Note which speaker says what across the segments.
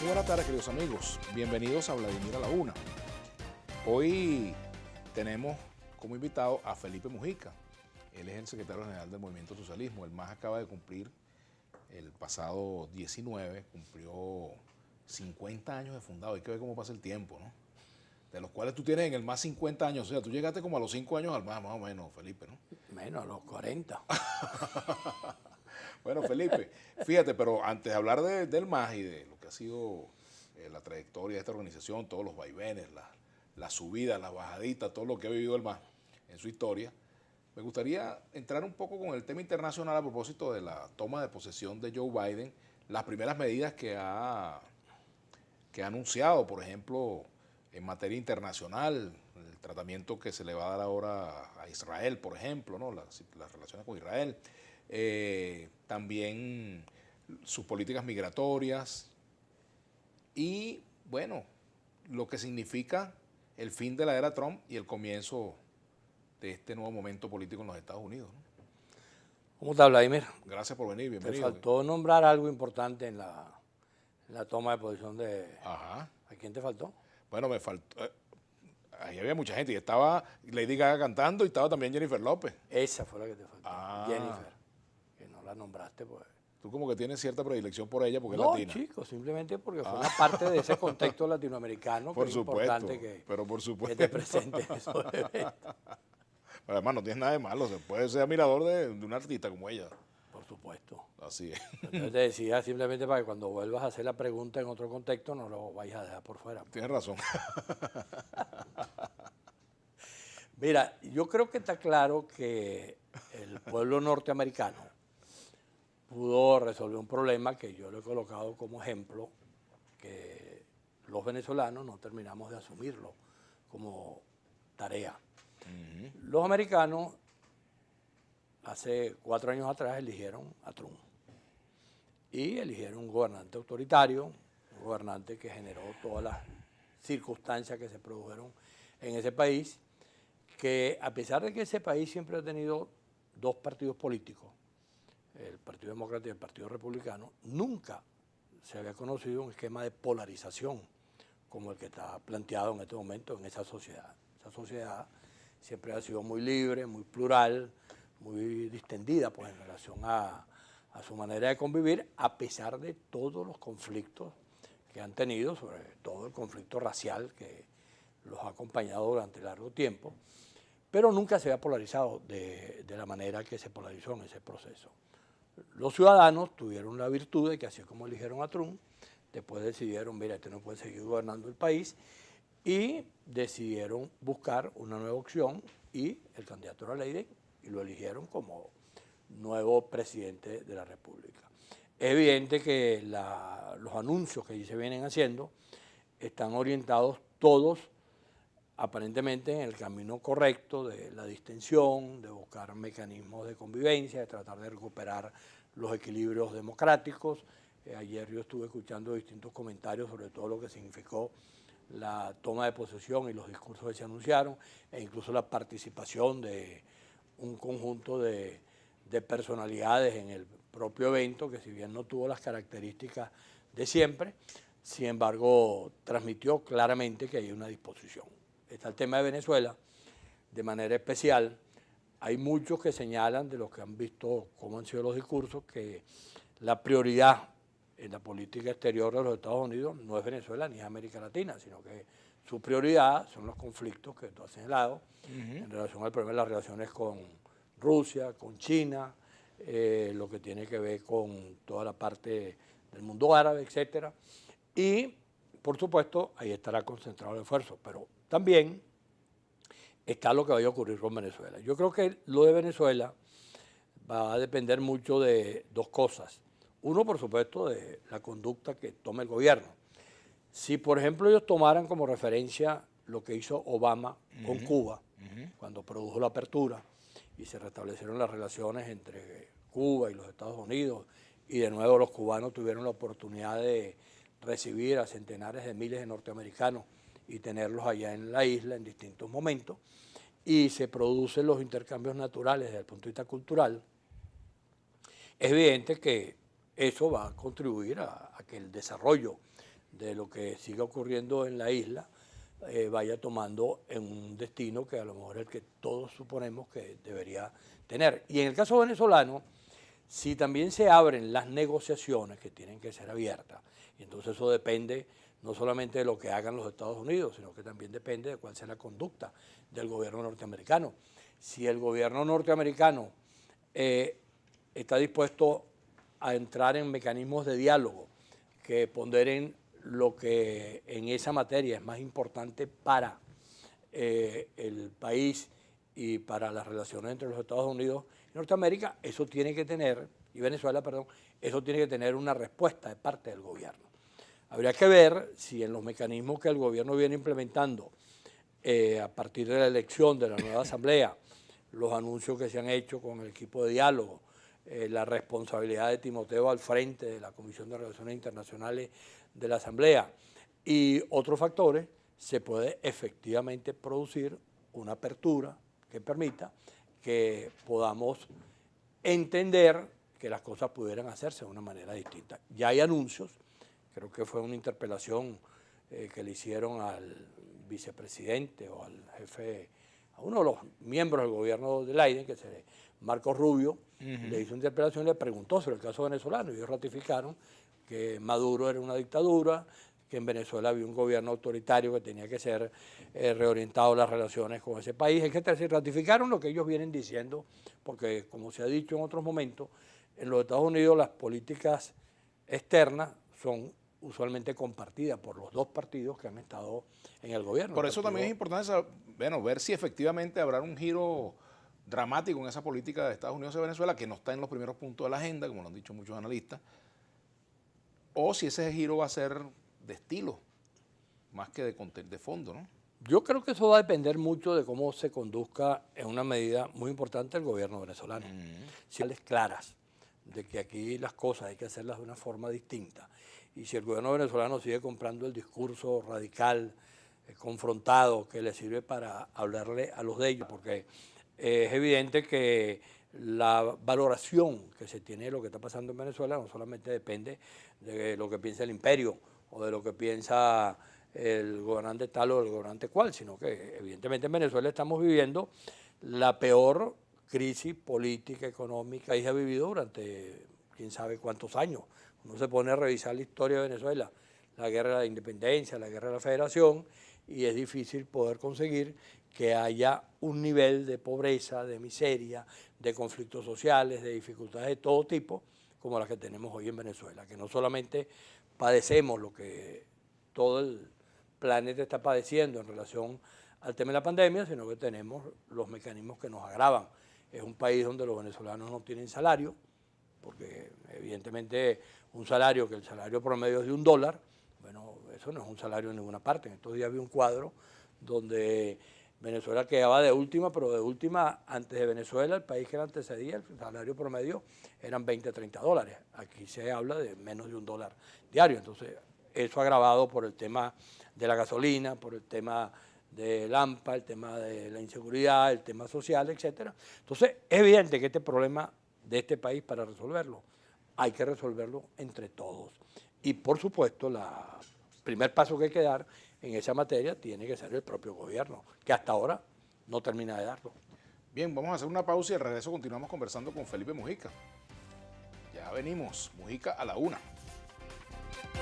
Speaker 1: Muy buenas tardes, queridos amigos. Bienvenidos a Vladimir a la Una. Hoy tenemos como invitado a Felipe Mujica. Él es el secretario general del Movimiento Socialismo. El MAS acaba de cumplir, el pasado 19, cumplió 50 años de fundado. Hay que ver cómo pasa el tiempo, ¿no? De los cuales tú tienes en el MAS 50 años. O sea, tú llegaste como a los 5 años al MAS, más o menos, Felipe, ¿no?
Speaker 2: Menos, a los 40.
Speaker 1: Bueno, Felipe, fíjate, pero antes de hablar del MAS y de lo que ha sido la trayectoria de esta organización, todos los vaivenes, las subidas, las bajaditas, todo lo que ha vivido el MAS en su historia, me gustaría entrar un poco con el tema internacional a propósito de la toma de posesión de Joe Biden, las primeras medidas que ha anunciado, por ejemplo, en materia internacional, el tratamiento que se le va a dar ahora a Israel, por ejemplo, ¿no? las relaciones con Israel, también sus políticas migratorias y, bueno, lo que significa el fin de la era Trump y el comienzo de este nuevo momento político en los Estados Unidos, ¿no?
Speaker 2: ¿Cómo está, Vladimir?
Speaker 1: Gracias por venir,
Speaker 2: Te
Speaker 1: bienvenido.
Speaker 2: faltó nombrar algo importante en la toma de posición de...
Speaker 1: Ajá.
Speaker 2: ¿A quién te faltó?
Speaker 1: Bueno, me faltó... ahí había mucha gente y estaba Lady Gaga cantando y estaba también Jennifer López.
Speaker 2: Esa fue la que te faltó,
Speaker 1: Ah.
Speaker 2: Jennifer, que no la nombraste, pues.
Speaker 1: Tú como que tienes cierta predilección por ella porque es
Speaker 2: No,
Speaker 1: latina.
Speaker 2: chicos, simplemente porque fue una parte de ese contexto latinoamericano
Speaker 1: Por
Speaker 2: que
Speaker 1: supuesto,
Speaker 2: es importante
Speaker 1: pero por
Speaker 2: que
Speaker 1: supuesto.
Speaker 2: te presentes en esos eventos.
Speaker 1: Pero además no tiene nada de malo, se puede ser admirador de un artista como ella.
Speaker 2: Por supuesto.
Speaker 1: Así es.
Speaker 2: Entonces te decía simplemente para que cuando vuelvas a hacer la pregunta en otro contexto no lo vayas a dejar por fuera.
Speaker 1: Tienes razón.
Speaker 2: Mira, yo creo que está claro que el pueblo norteamericano pudo resolver un problema que yo le he colocado como ejemplo, que los venezolanos no terminamos de asumirlo como tarea. Los americanos hace 4 años atrás eligieron a Trump y eligieron un gobernante autoritario, un gobernante que generó todas las circunstancias que se produjeron en ese país, que a pesar de que ese país siempre ha tenido 2 partidos políticos, el Partido Demócrata y el Partido Republicano, nunca se había conocido un esquema de polarización como el que está planteado en este momento en esa sociedad. Esa sociedad siempre ha sido muy libre, muy plural, muy distendida pues, en relación a su manera de convivir, a pesar de todos los conflictos que han tenido, sobre todo el conflicto racial que los ha acompañado durante largo tiempo, pero nunca se había polarizado de la manera que se polarizó en ese proceso. Los ciudadanos tuvieron la virtud de que así como eligieron a Trump, después decidieron, mira, este no puede seguir gobernando el país, y decidieron buscar una nueva opción y el candidato era Leiden y lo eligieron como nuevo presidente de la República. Es evidente que los anuncios que allí se vienen haciendo están orientados todos aparentemente en el camino correcto de la distensión, de buscar mecanismos de convivencia, de tratar de recuperar los equilibrios democráticos. Ayer yo estuve escuchando distintos comentarios sobre todo lo que significó la toma de posesión y los discursos que se anunciaron, e incluso la participación de un conjunto de personalidades en el propio evento, que si bien no tuvo las características de siempre, sin embargo transmitió claramente que hay una disposición. Está el tema de Venezuela, de manera especial. Hay muchos que señalan, de los que han visto cómo han sido los discursos, que la prioridad en la política exterior de los Estados Unidos no es Venezuela ni es América Latina, sino que su prioridad son los conflictos que tú has señalado en relación al problema de las relaciones con Rusia, con China, lo que tiene que ver con toda la parte del mundo árabe, etcétera. Y, por supuesto, ahí estará concentrado el esfuerzo, pero también está lo que vaya a ocurrir con Venezuela. Yo creo que lo de Venezuela va a depender mucho de 2 cosas. Uno, por supuesto, de la conducta que tome el gobierno. Si, por ejemplo, ellos tomaran como referencia lo que hizo Obama con Cuba, cuando produjo la apertura y se restablecieron las relaciones entre Cuba y los Estados Unidos, y de nuevo los cubanos tuvieron la oportunidad de recibir a centenares de miles de norteamericanos y tenerlos allá en la isla en distintos momentos, y se producen los intercambios naturales desde el punto de vista cultural, es evidente que eso va a contribuir a que el desarrollo de lo que siga ocurriendo en la isla vaya tomando en un destino que a lo mejor es el que todos suponemos que debería tener. Y en el caso venezolano, si también se abren las negociaciones que tienen que ser abiertas, y entonces eso depende no solamente de lo que hagan los Estados Unidos, sino que también depende de cuál sea la conducta del gobierno norteamericano. Si el gobierno norteamericano está dispuesto a entrar en mecanismos de diálogo que ponderen lo que en esa materia es más importante para el país y para las relaciones entre los Estados Unidos y Norteamérica, eso tiene que tener, y Venezuela, perdón, eso tiene que tener una respuesta de parte del gobierno. Habría que ver si en los mecanismos que el gobierno viene implementando a partir de la elección de la nueva asamblea, los anuncios que se han hecho con el equipo de diálogo, la responsabilidad de Timoteo al frente de la Comisión de Relaciones Internacionales de la Asamblea y otros factores, se puede efectivamente producir una apertura que permita que podamos entender que las cosas pudieran hacerse de una manera distinta. Ya hay anuncios, creo que fue una interpelación que le hicieron al vicepresidente o al jefe, a uno de los miembros del gobierno del AIDE, que es Marcos Rubio, le hizo una interpelación y le preguntó sobre el caso venezolano, y ellos ratificaron que Maduro era una dictadura, que en Venezuela había un gobierno autoritario que tenía que ser reorientado las relaciones con ese país, etc. Se ratificaron lo que ellos vienen diciendo, porque como se ha dicho en otros momentos, en los Estados Unidos las políticas externas son usualmente compartidas por los dos partidos que han estado en el gobierno.
Speaker 1: Por eso también es importante ver si efectivamente habrá un giro dramático en esa política de Estados Unidos y Venezuela, que no está en los primeros puntos de la agenda, como lo han dicho muchos analistas, o si ese giro va a ser de estilo, más que de fondo, ¿no?
Speaker 2: Yo creo que eso va a depender mucho de cómo se conduzca en una medida muy importante el gobierno venezolano. Señales claras de que aquí las cosas hay que hacerlas de una forma distinta. Y si el gobierno venezolano sigue comprando el discurso radical, confrontado, que le sirve para hablarle a los de ellos, porque es evidente que la valoración que se tiene de lo que está pasando en Venezuela no solamente depende de lo que piensa el imperio o de lo que piensa el gobernante tal o el gobernante cual, sino que evidentemente en Venezuela estamos viviendo la peor crisis política, económica que se ha vivido durante quién sabe cuántos años. Uno se pone a revisar la historia de Venezuela, la guerra de la independencia, la guerra de la federación, y es difícil poder conseguir que haya un nivel de pobreza, de miseria, de conflictos sociales, de dificultades de todo tipo, como las que tenemos hoy en Venezuela, que no solamente padecemos lo que todo el planeta está padeciendo en relación al tema de la pandemia, sino que tenemos los mecanismos que nos agravan. Es un país donde los venezolanos no tienen salario, porque evidentemente un salario que el salario promedio es de $1, bueno, eso no es un salario en ninguna parte. En estos días vi un cuadro donde Venezuela quedaba de última, pero de última antes de Venezuela, el país que la antecedía, el salario promedio eran $20, $30. Aquí se habla de menos de $1 diario. Entonces, eso agravado por el tema de la gasolina, por el tema del AMPA, el tema de la inseguridad, el tema social, etcétera. Entonces, es evidente que este problema de este país, para resolverlo, hay que resolverlo entre todos. Y, por supuesto, el primer paso que hay que dar en esa materia tiene que ser el propio gobierno, que hasta ahora no termina de darlo.
Speaker 1: Bien, vamos a hacer una pausa y al regreso continuamos conversando con Felipe Mujica. Ya venimos, Mujica a la 1.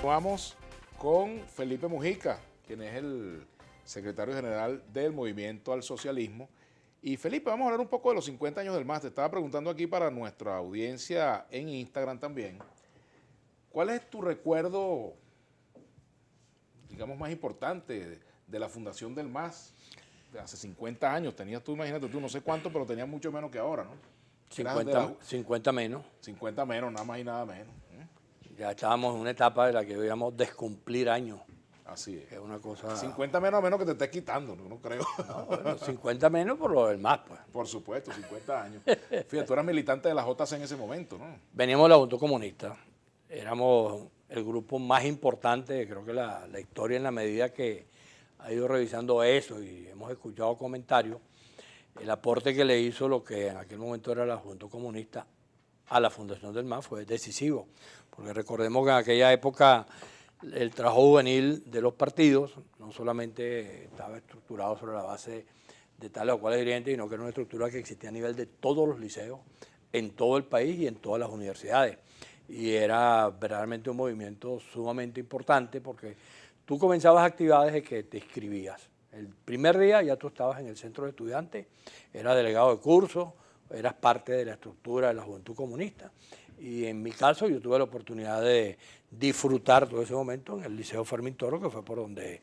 Speaker 1: Vamos con Felipe Mujica, quien es el secretario general del Movimiento al Socialismo. Y Felipe, vamos a hablar un poco de los 50 años del MAS. Te estaba preguntando aquí para nuestra audiencia en Instagram también. ¿Cuál es tu recuerdo, digamos, más importante de la fundación del MAS? De hace 50 años, tenías tú, imagínate tú, no sé cuánto, pero tenías mucho menos que ahora, ¿no?
Speaker 2: 50 menos.
Speaker 1: 50 menos, nada más y nada menos.
Speaker 2: Ya estábamos en una etapa de la que debíamos descumplir años.
Speaker 1: Así es.
Speaker 2: Es una cosa...
Speaker 1: 50 menos a menos que te estés quitando, no creo.
Speaker 2: No, bueno, 50 menos por lo del MAS, pues.
Speaker 1: Por supuesto, 50 años. Fíjate, tú eras militante de la JC en ese momento, ¿no?
Speaker 2: Veníamos de la Juventud Comunista. Éramos el grupo más importante, creo que la historia, en la medida que ha ido revisando eso y hemos escuchado comentarios, el aporte que le hizo lo que en aquel momento era la Juventud Comunista a la fundación del MAS fue decisivo, porque recordemos que en aquella época el trabajo juvenil de los partidos no solamente estaba estructurado sobre la base de tales o cuales dirigentes, sino que era una estructura que existía a nivel de todos los liceos, en todo el país y en todas las universidades. Y era verdaderamente un movimiento sumamente importante porque tú comenzabas actividades de que te inscribías. El primer día ya tú estabas en el centro de estudiantes, eras delegado de curso, eras parte de la estructura de la Juventud Comunista. Y en mi caso yo tuve la oportunidad de disfrutar todo ese momento en el Liceo Fermín Toro, que fue por donde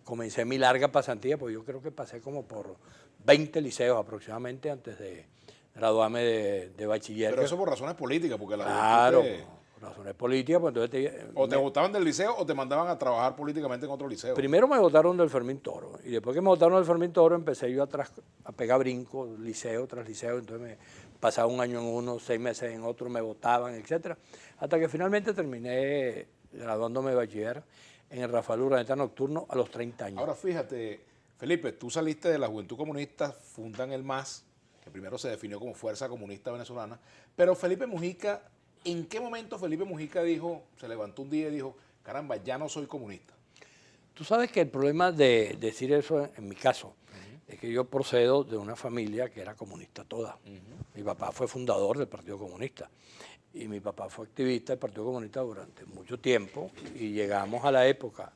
Speaker 2: comencé mi larga pasantía, porque yo creo que pasé como por 20 liceos aproximadamente antes de graduarme de bachiller.
Speaker 1: Pero eso por razones políticas, porque la
Speaker 2: claro,
Speaker 1: juventud
Speaker 2: por razones políticas, pues entonces
Speaker 1: o te votaban del liceo o te mandaban a trabajar políticamente en otro liceo.
Speaker 2: primero me votaron del Fermín Toro, y después que me votaron del Fermín Toro empecé yo a pegar brincos, liceo tras liceo, entonces me pasaba un año en uno, 6 meses en otro, me votaban, etcétera, hasta que finalmente terminé graduándome de bachiller en el Rafael Urdaneta Nocturno a los 30 años.
Speaker 1: Ahora fíjate, Felipe, tú saliste de la Juventud Comunista, fundan el MAS, que primero se definió como Fuerza Comunista Venezolana, pero Felipe Mujica, ¿en qué momento Felipe Mujica dijo, se levantó un día y dijo, caramba, ya no soy comunista?
Speaker 2: Tú sabes que el problema de decir eso en mi caso es que yo procedo de una familia que era comunista toda. Mi papá fue fundador del Partido Comunista y mi papá fue activista del Partido Comunista durante mucho tiempo y llegamos a la época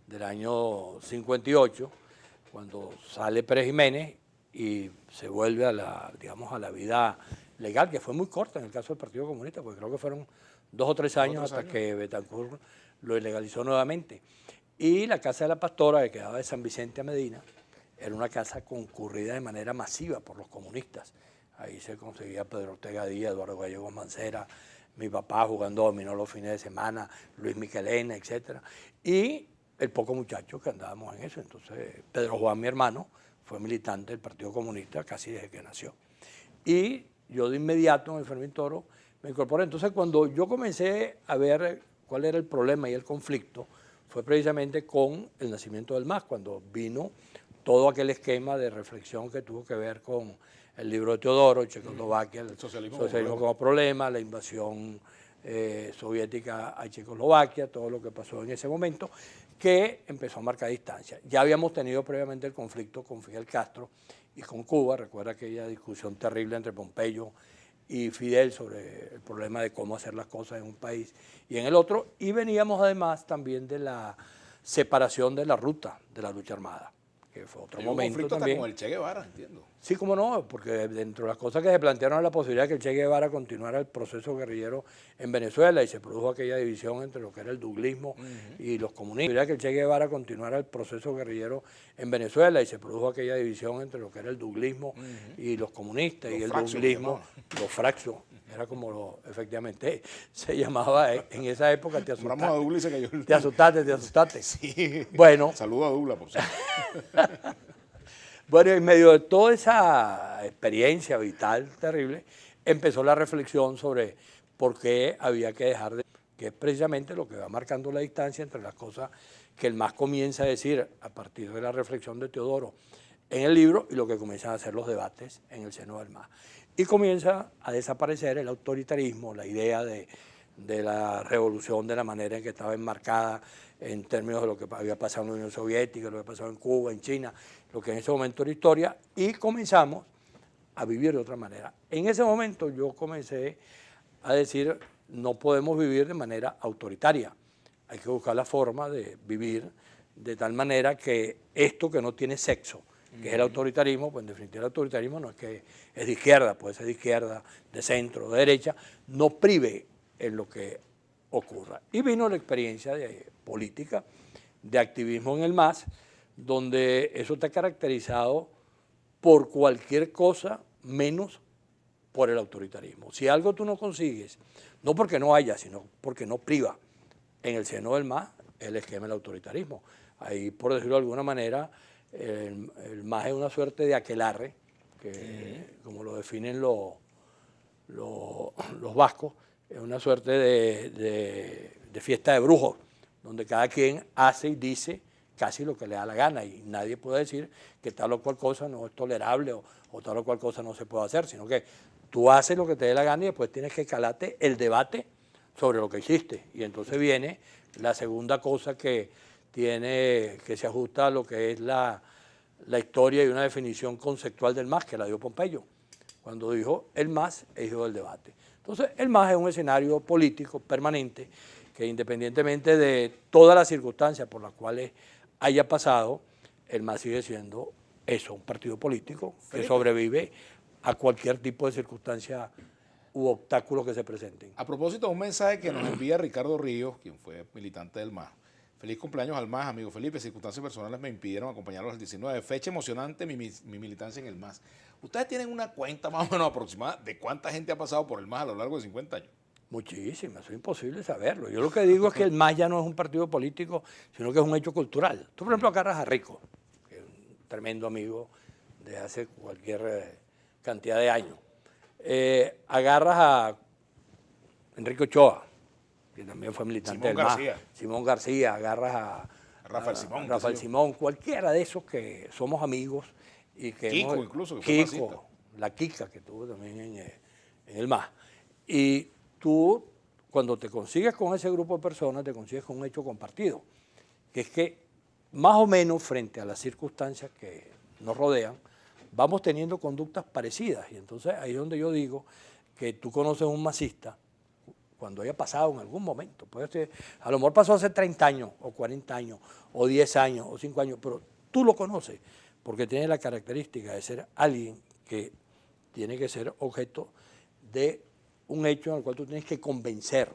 Speaker 2: del año 58 cuando sale Pérez Jiménez y se vuelve a la, digamos, a la vida legal, que fue muy corta en el caso del Partido Comunista, porque creo que fueron 2 o 3 años hasta que Betancourt lo ilegalizó nuevamente. Y la Casa de la Pastora, que quedaba de San Vicente a Medina, era una casa concurrida de manera masiva por los comunistas. Ahí se conseguía Pedro Ortega Díaz, Eduardo Gallegos Mancera, mi papá jugando dominó los fines de semana, Luis Miquelena, etc. Y el poco muchacho que andábamos en eso. Entonces, Pedro Juan, mi hermano, fue militante del Partido Comunista casi desde que nació. Y yo de inmediato en el Fermín Toro me incorporé. Entonces, cuando yo comencé a ver cuál era el problema y el conflicto, fue precisamente con el nacimiento del MAS, cuando vino todo aquel esquema de reflexión que tuvo que ver con el libro de Teodoro, Checoslovaquia, el socialismo como problema, la invasión soviética a Checoslovaquia, todo lo que pasó en ese momento, que empezó a marcar distancia. Ya habíamos tenido previamente el conflicto con Fidel Castro y con Cuba, recuerda aquella discusión terrible entre Pompeyo y Fidel sobre el problema de cómo hacer las cosas en un país y en el otro, y veníamos además también de la separación de la ruta de la lucha armada, que fue otro momento
Speaker 1: conflicto
Speaker 2: también.
Speaker 1: hasta con el Che Guevara, entiendo.
Speaker 2: Sí, cómo no, porque dentro de las cosas que se plantearon era la posibilidad de que el Che Guevara continuara el proceso guerrillero en Venezuela y se produjo aquella división entre lo que era el douglismo y los comunistas. La posibilidad de que el Che Guevara continuara el proceso guerrillero en Venezuela y se produjo aquella división entre lo que era el douglismo y los comunistas y el douglismo, los fraccios. Era como efectivamente se llamaba en esa época. Te asustaste.
Speaker 1: A Douglas y se cayó.
Speaker 2: Te asustaste.
Speaker 1: Sí.
Speaker 2: Bueno.
Speaker 1: Saludo a Douglas, por cierto.
Speaker 2: Bueno, en medio de toda esa experiencia vital terrible, empezó la reflexión sobre por qué había que dejar de... que es precisamente lo que va marcando la distancia entre las cosas que el MAS comienza a decir a partir de la reflexión de Teodoro en el libro y lo que comienzan a hacer los debates en el seno del MAS. Y comienza a desaparecer el autoritarismo, la idea de la revolución, de la manera en que estaba enmarcada en términos de lo que había pasado en la Unión Soviética, lo que había pasado en Cuba, en China, lo que en ese momento era historia, y comenzamos a vivir de otra manera. En ese momento yo comencé a decir, no podemos vivir de manera autoritaria, hay que buscar la forma de vivir de tal manera que esto que no tiene sexo, que es el autoritarismo, pues en definitiva el autoritarismo no es que es de izquierda, puede ser de izquierda, de centro, de derecha, no prive en lo que ocurra. Y vino la experiencia de política, de activismo en el MAS, donde eso está caracterizado por cualquier cosa menos por el autoritarismo. Si algo tú no consigues, no porque no haya, sino porque no priva en el seno del MAS, el esquema del autoritarismo. Ahí, por decirlo de alguna manera, el MAS es una suerte de aquelarre, que como lo definen los vascos, es una suerte de fiesta de brujos, donde cada quien hace y dice casi lo que le da la gana y nadie puede decir que tal o cual cosa no es tolerable o tal o cual cosa no se puede hacer, sino que tú haces lo que te dé la gana y después tienes que calarte el debate sobre lo que hiciste. Y entonces viene la segunda cosa que se ajusta a lo que es la historia y una definición conceptual del MAS, que la dio Pompeyo, cuando dijo el MAS es hijo del debate. Entonces, el MAS es un escenario político permanente que independientemente de todas las circunstancias por las cuales haya pasado, el MAS sigue siendo eso, un partido político que sobrevive a cualquier tipo de circunstancia u obstáculos que se presenten.
Speaker 1: A propósito de un mensaje que nos envía Ricardo Ríos, quien fue militante del MAS. Feliz cumpleaños al MAS, amigo Felipe. Circunstancias personales me impidieron acompañarlos al 19. Fecha emocionante mi militancia en el MAS. ¿Ustedes tienen una cuenta más o menos aproximada de cuánta gente ha pasado por el MAS a lo largo de 50 años?
Speaker 2: Muchísimas, eso es imposible saberlo. Yo lo que digo es que el MAS ya no es un partido político, sino que es un hecho cultural. Tú, por ejemplo, agarras a Rico, que es un tremendo amigo de hace cualquier cantidad de años. Agarras a Enrique Ochoa, que también fue militante del MAS. Simón García, agarras a Rafael Simón, cualquiera de esos que somos amigos. Y que
Speaker 1: Kiko incluso, que fue
Speaker 2: Kiko, la Kika que tuvo también en el MAS. Y tú, cuando te consigues con ese grupo de personas, te consigues con un hecho compartido, que es que más o menos frente a las circunstancias que nos rodean, vamos teniendo conductas parecidas. Y entonces ahí es donde yo digo que tú conoces a un masista cuando haya pasado en algún momento. Puede ser, a lo mejor pasó hace 30 años, o 40 años, o 10 años, o 5 años, pero tú lo conoces porque tiene la característica de ser alguien que tiene que ser objeto de un hecho en el cual tú tienes que convencer.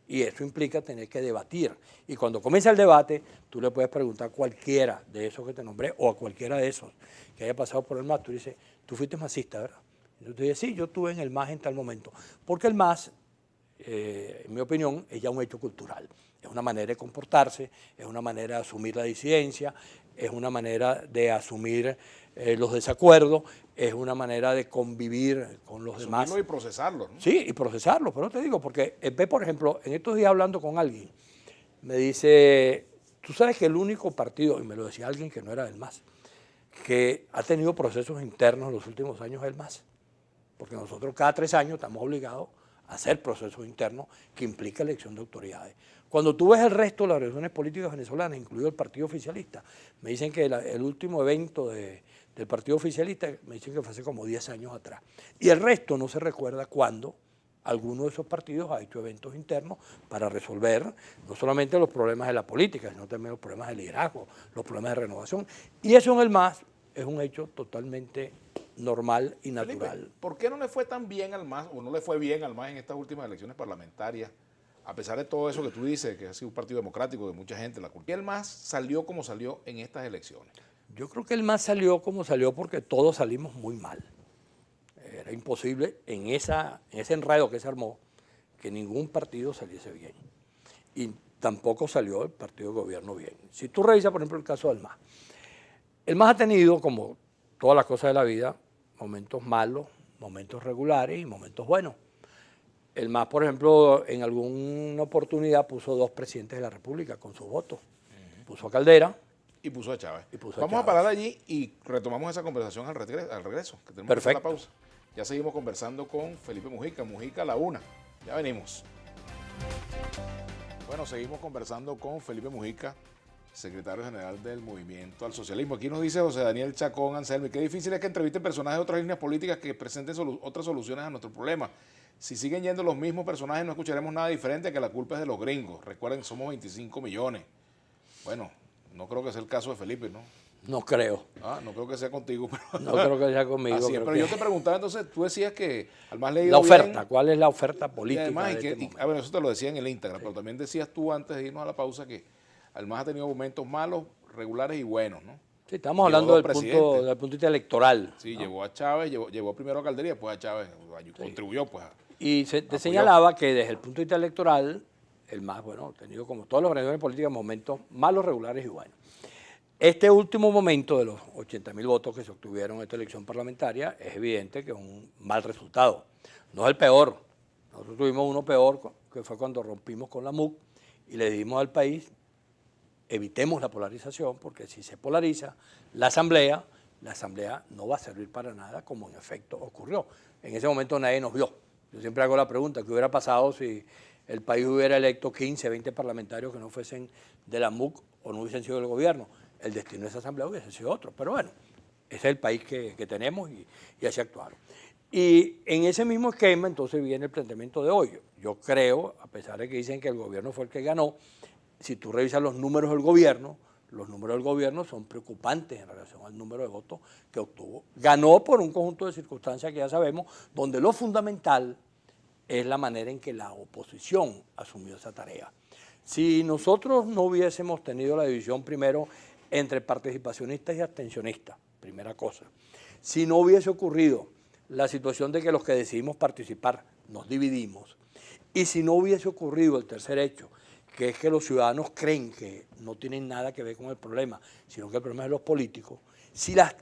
Speaker 2: Y eso implica tener que debatir. Y cuando comienza el debate, tú le puedes preguntar a cualquiera de esos que te nombré o a cualquiera de esos que haya pasado por el MAS. Tú dices, tú fuiste masista, ¿verdad? Y tú dices, sí, yo estuve en el MAS en tal momento. Porque el MAS, en mi opinión, es ya un hecho cultural. Es una manera de comportarse, es una manera de asumir la disidencia, es una manera de asumir los desacuerdos, es una manera de convivir con los demás.
Speaker 1: Asumirlo y procesarlo, ¿no?
Speaker 2: Sí, y procesarlo, pero te digo, porque ve, por ejemplo, en estos días hablando con alguien, me dice, tú sabes que el único partido, y me lo decía alguien que no era del MAS, que ha tenido procesos internos en los últimos años es el MAS, porque nosotros cada 3 años estamos obligados a hacer procesos internos que implica elección de autoridades. Cuando tú ves el resto de las organizaciones políticas venezolanas, incluido el Partido Oficialista, me dicen que el último evento del Partido Oficialista, me dicen que fue hace como 10 años atrás. Y el resto no se recuerda cuándo alguno de esos partidos ha hecho eventos internos para resolver no solamente los problemas de la política, sino también los problemas de liderazgo, los problemas de renovación. Y eso en el MAS es un hecho totalmente normal y natural.
Speaker 1: Felipe, ¿por qué no le fue tan bien al MAS, o no le fue bien al MAS en estas últimas elecciones parlamentarias? A pesar de todo eso que tú dices, que ha sido un partido democrático de mucha gente, ¿por qué el MAS salió como salió en estas elecciones?
Speaker 2: Yo creo que el MAS salió como salió porque todos salimos muy mal. Era imposible en ese enredo que se armó que ningún partido saliese bien. Y tampoco salió el partido de gobierno bien. Si tú revisas, por ejemplo, el caso del MAS. El MAS ha tenido, como todas las cosas de la vida, momentos malos, momentos regulares y momentos buenos. El MAS, por ejemplo, en alguna oportunidad puso 2 presidentes de la República con sus votos. Puso a Caldera.
Speaker 1: Y puso a Chávez.
Speaker 2: Vamos
Speaker 1: a parar allí y retomamos esa conversación al regreso, que tenemos que hacer la pausa. Ya seguimos conversando con Felipe Mujica. Mujica a la 1. Ya venimos. Bueno, seguimos conversando con Felipe Mujica, secretario general del Movimiento al Socialismo. Aquí nos dice José Daniel Chacón Anselmi, qué difícil es que entrevisten personajes de otras líneas políticas que presenten otras soluciones a nuestro problema. Si siguen yendo los mismos personajes no escucharemos nada diferente, que la culpa es de los gringos. Recuerden, somos 25 millones. Bueno, no creo que sea el caso de Felipe, ¿no?
Speaker 2: No creo.
Speaker 1: No creo que sea contigo. Pero
Speaker 2: no creo que sea conmigo.
Speaker 1: Así es, pero yo te preguntaba entonces, tú decías que al MAS le ha ido
Speaker 2: la oferta,
Speaker 1: bien,
Speaker 2: ¿cuál es la oferta política?
Speaker 1: Y además,
Speaker 2: bueno,
Speaker 1: eso te lo decía en el Instagram, pero también decías tú antes de irnos a la pausa que al MAS ha tenido momentos malos, regulares y buenos, ¿no?
Speaker 2: Sí, estamos hablando del punto de vista electoral.
Speaker 1: Sí, ¿no? Llevó a Chávez, llevó primero a Caldera y después a Chávez, contribuyó pues
Speaker 2: y te señalaba que desde el punto de vista electoral, el MAS, bueno, ha tenido como todas las organizaciones políticas momentos malos, regulares y buenos. Este último momento de los 80.000 votos que se obtuvieron en esta elección parlamentaria es evidente que es un mal resultado. No es el peor. Nosotros tuvimos uno peor, que fue cuando rompimos con la MUC y le dimos al país, evitemos la polarización, porque si se polariza la asamblea no va a servir para nada, como en efecto ocurrió. En ese momento nadie nos vio. Yo siempre hago la pregunta, ¿qué hubiera pasado si el país hubiera electo 15, 20 parlamentarios que no fuesen de la MUC o no hubiesen sido del gobierno. El destino de esa asamblea hubiese sido otro. Pero bueno, ese es el país que tenemos y así actuaron. Y en ese mismo esquema entonces viene el planteamiento de hoy. Yo creo, a pesar de que dicen que el gobierno fue el que ganó, si tú revisas los números del gobierno son preocupantes en relación al número de votos que obtuvo. Ganó por un conjunto de circunstancias que ya sabemos, donde lo fundamental es la manera en que la oposición asumió esa tarea. Si nosotros no hubiésemos tenido la división primero entre participacionistas y abstencionistas, primera cosa, si no hubiese ocurrido la situación de que los que decidimos participar nos dividimos, y si no hubiese ocurrido el tercer hecho, que es que los ciudadanos creen que no tienen nada que ver con el problema, sino que el problema es de los políticos, si las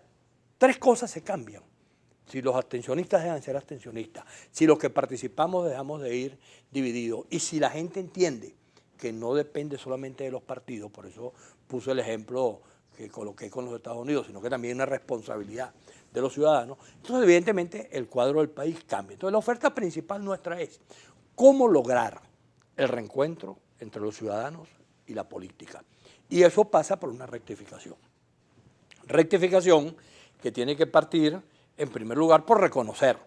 Speaker 2: tres cosas se cambian, si los abstencionistas dejan de ser abstencionistas, si los que participamos dejamos de ir divididos, y si la gente entiende que no depende solamente de los partidos, por eso puse el ejemplo que coloqué con los Estados Unidos, sino que también hay una responsabilidad de los ciudadanos, entonces evidentemente el cuadro del país cambia. Entonces la oferta principal nuestra es cómo lograr el reencuentro entre los ciudadanos y la política. Y eso pasa por una rectificación. Rectificación que tiene que partir, en primer lugar, por reconocer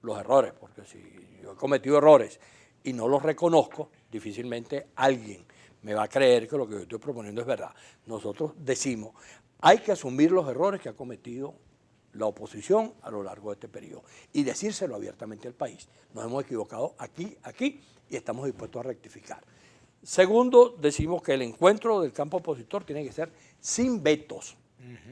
Speaker 2: los errores, porque si yo he cometido errores y no los reconozco, difícilmente alguien me va a creer que lo que yo estoy proponiendo es verdad. Nosotros decimos, hay que asumir los errores que ha cometido la oposición a lo largo de este periodo y decírselo abiertamente al país. Nos hemos equivocado aquí, y estamos dispuestos a rectificar. Segundo, decimos que el encuentro del campo opositor tiene que ser sin vetos.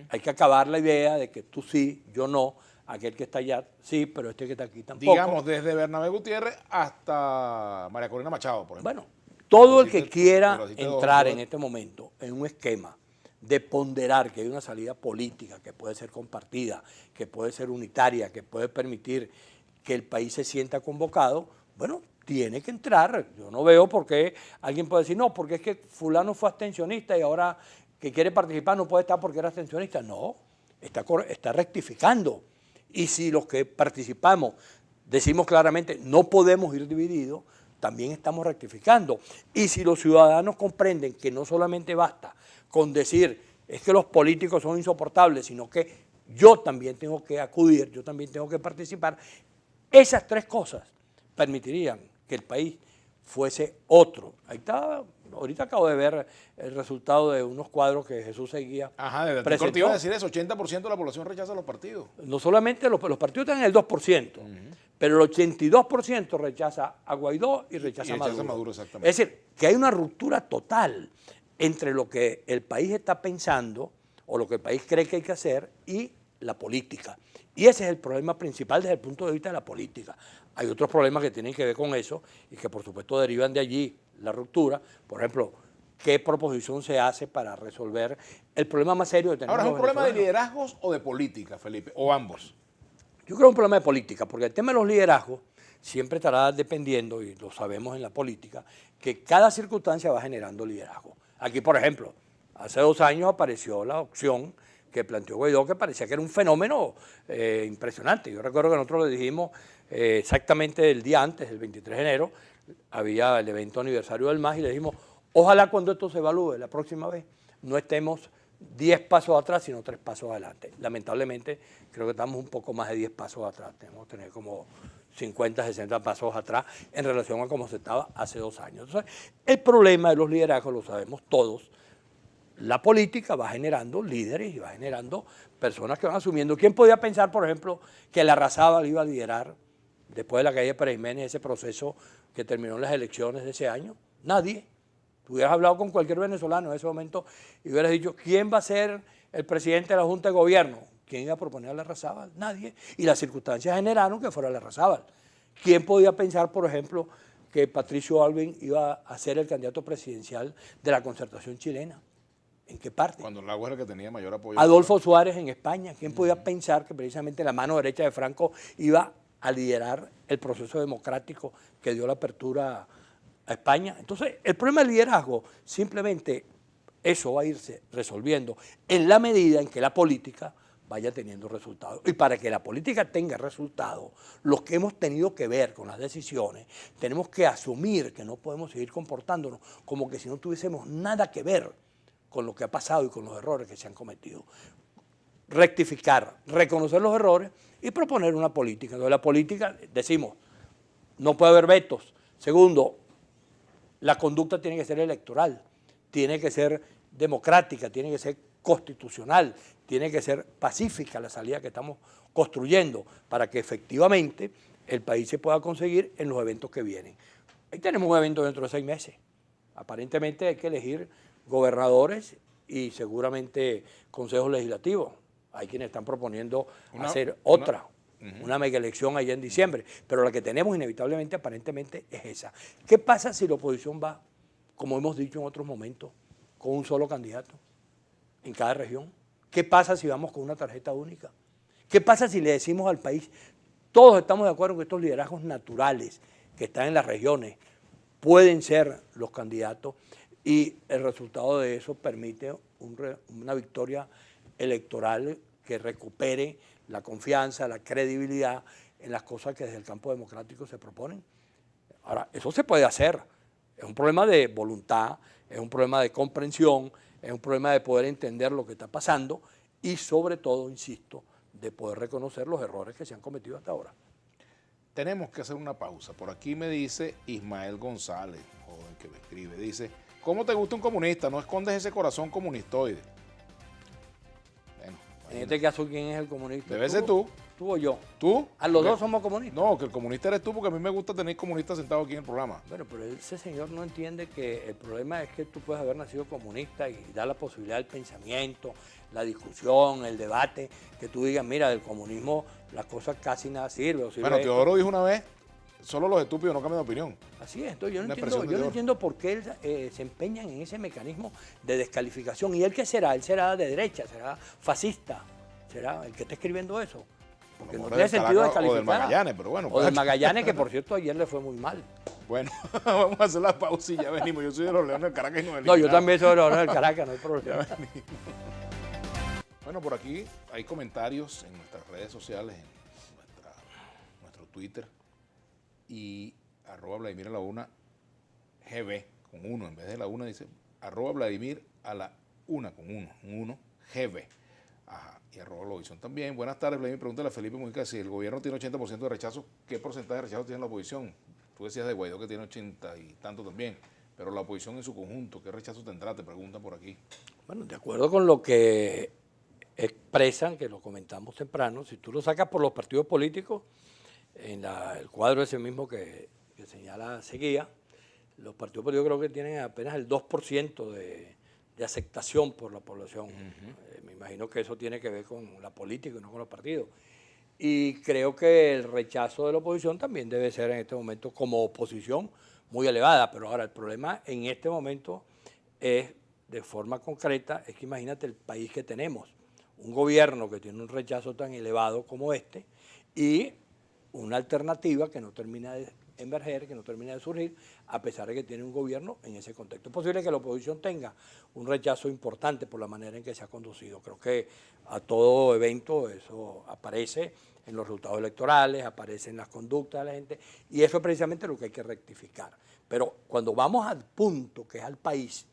Speaker 2: Hay que acabar la idea de que tú sí, yo no, aquel que está allá sí, pero este que está aquí tampoco.
Speaker 1: Digamos, desde Bernabé Gutiérrez hasta María Corina Machado, por ejemplo.
Speaker 2: Bueno, todo el que quiera entrar en este momento en un esquema de ponderar que hay una salida política que puede ser compartida, que puede ser unitaria, que puede permitir que el país se sienta convocado, bueno, tiene que entrar. Yo no veo por qué alguien puede decir, no, porque es que fulano fue abstencionista y ahora que quiere participar no puede estar porque era abstencionista. No, está rectificando. Y si los que participamos decimos claramente no podemos ir divididos, también estamos rectificando. Y si los ciudadanos comprenden que no solamente basta con decir es que los políticos son insoportables, sino que yo también tengo que acudir, yo también tengo que participar, esas tres cosas permitirían que el país fuese otro. Ahí está, ahorita acabo de ver el resultado de unos cuadros que Jesús Seguía
Speaker 1: presentó. Te iba a decir eso, 80% de la población rechaza a los partidos.
Speaker 2: No solamente los partidos están en el 2%, pero el 82% rechaza a Guaidó y rechaza a Maduro.
Speaker 1: Exactamente.
Speaker 2: Es decir, que hay una ruptura total entre lo que el país está pensando o lo que el país cree que hay que hacer y la política. Y ese es el problema principal desde el punto de vista de la política. Hay otros problemas que tienen que ver con eso y que por supuesto derivan de allí la ruptura. Por ejemplo, ¿qué proposición se hace para resolver el problema más serio que tenemos?
Speaker 1: Ahora, ¿es un problema de liderazgos o de política, Felipe? ¿O ambos?
Speaker 2: Yo creo que es un problema de política, porque el tema de los liderazgos siempre estará dependiendo, y lo sabemos en la política, que cada circunstancia va generando liderazgo. Aquí, por ejemplo, hace 2 años apareció la opción que planteó Guaidó, que parecía que era un fenómeno impresionante. Yo recuerdo que nosotros le dijimos exactamente el día antes, el 23 de enero, había el evento aniversario del MAS y le dijimos, ojalá cuando esto se evalúe la próxima vez no estemos 10 pasos atrás, sino 3 pasos adelante. Lamentablemente, creo que estamos un poco más de 10 pasos atrás. Tenemos que tener como 50, 60 pasos atrás en relación a cómo se estaba hace 2 años. Entonces, el problema de los liderazgos lo sabemos todos. La política va generando líderes y va generando personas que van asumiendo. ¿Quién podía pensar, por ejemplo, que Larrazábal iba a liderar después de la caída de Pérez Jiménez ese proceso que terminó en las elecciones de ese año? Nadie. Tú hubieras hablado con cualquier venezolano en ese momento y hubieras dicho, ¿quién va a ser el presidente de la Junta de Gobierno? ¿Quién iba a proponer a Larrazábal? Nadie. Y las circunstancias generaron que fuera Larrazábal. ¿Quién podía pensar, por ejemplo, que Patricio Aylwin iba a ser el candidato presidencial de la Concertación chilena? ¿En qué parte?
Speaker 1: Cuando Lago era el que tenía mayor apoyo.
Speaker 2: Adolfo Suárez en España. ¿Quién podía pensar que precisamente la mano derecha de Franco iba a liderar el proceso democrático que dio la apertura a España? Entonces, el problema del liderazgo, simplemente eso va a irse resolviendo en la medida en que la política vaya teniendo resultados. Y para que la política tenga resultados, los que hemos tenido que ver con las decisiones, tenemos que asumir que no podemos seguir comportándonos como que si no tuviésemos nada que ver con lo que ha pasado y con los errores que se han cometido. Rectificar, reconocer los errores y proponer una política. Entonces la política, decimos, no puede haber vetos. Segundo, la conducta tiene que ser electoral, tiene que ser democrática, tiene que ser constitucional, tiene que ser pacífica la salida que estamos construyendo para que efectivamente el país se pueda conseguir en los eventos que vienen. Ahí tenemos un evento dentro de 6 meses. Aparentemente hay que elegir gobernadores y seguramente consejos legislativos. Hay quienes están proponiendo hacer una mega elección allá en diciembre, pero la que tenemos inevitablemente, aparentemente, es esa. ¿Qué pasa si la oposición va, como hemos dicho en otros momentos, con un solo candidato en cada región? ¿Qué pasa si vamos con una tarjeta única? ¿Qué pasa si le decimos al país, todos estamos de acuerdo que estos liderazgos naturales que están en las regiones pueden ser los candidatos y el resultado de eso permite una victoria electoral que recupere la confianza, la credibilidad en las cosas que desde el campo democrático se proponen? Ahora, eso se puede hacer. Es un problema de voluntad, es un problema de comprensión, es un problema de poder entender lo que está pasando y sobre todo, insisto, de poder reconocer los errores que se han cometido hasta ahora.
Speaker 1: Tenemos que hacer una pausa. Por aquí me dice Ismael González, joven que me escribe, dice, ¿cómo te gusta un comunista? No escondes ese corazón comunistoide. Bueno,
Speaker 2: en este caso, ¿quién es el comunista?
Speaker 1: Debe ser tú.
Speaker 2: ¿Tú o yo?
Speaker 1: ¿Tú?
Speaker 2: ¿A los dos somos comunistas?
Speaker 1: No, que el comunista eres tú, porque a mí me gusta tener comunistas sentados aquí en el programa.
Speaker 2: Bueno, pero ese señor no entiende que el problema es que tú puedes haber nacido comunista y dar la posibilidad del pensamiento, la discusión, el debate, que tú digas, mira, del comunismo las cosas casi nada sirve.
Speaker 1: Bueno, Teodoro dijo una vez, solo los estúpidos no cambian de opinión.
Speaker 2: Así es, entonces yo no entiendo por qué él se empeña en ese mecanismo de descalificación. ¿Y él qué será? Él será de derecha, será fascista, será el que está escribiendo eso. Porque no tiene sentido descalificar.
Speaker 1: O del Magallanes, pero bueno.
Speaker 2: O del Magallanes, que por cierto ayer le fue muy mal.
Speaker 1: Bueno, vamos a hacer la pausa y ya venimos. Yo soy de los Leones del Caracas y no del
Speaker 2: No, yo también soy de los Leones del Caracas, no hay problema.
Speaker 1: Bueno, por aquí hay comentarios en nuestras redes sociales, en nuestro Twitter y @Vladimir a la una GB con 1 en vez de la 1 dice @Vladimir a la 1 con 1 GB. Ajá, y @Lovisión también. Buenas tardes, Vladimir. Pregúntale a Felipe Mujica si el gobierno tiene 80% de rechazo, ¿qué porcentaje de rechazo tiene la oposición? Tú decías de Guaidó que tiene 80 y tanto también, pero la oposición en su conjunto, ¿qué rechazo tendrá? Te preguntan por aquí.
Speaker 2: Bueno, de acuerdo con lo que expresan, que lo comentamos temprano, si tú lo sacas por los partidos políticos, en el cuadro ese mismo que señala Seguía, los partidos políticos creo que tienen apenas el 2% de aceptación por la población. Me imagino que eso tiene que ver con la política y no con los partidos. Y creo que el rechazo de la oposición también debe ser en este momento como oposición muy elevada. Pero ahora el problema en este momento es, de forma concreta, es que imagínate el país que tenemos. Un gobierno que tiene un rechazo tan elevado como este y una alternativa que no termina de emerger, que no termina de surgir, a pesar de que tiene un gobierno en ese contexto. Es posible que la oposición tenga un rechazo importante por la manera en que se ha conducido. Creo que a todo evento eso aparece en los resultados electorales, aparece en las conductas de la gente, y eso es precisamente lo que hay que rectificar. Pero cuando vamos al punto que es al país,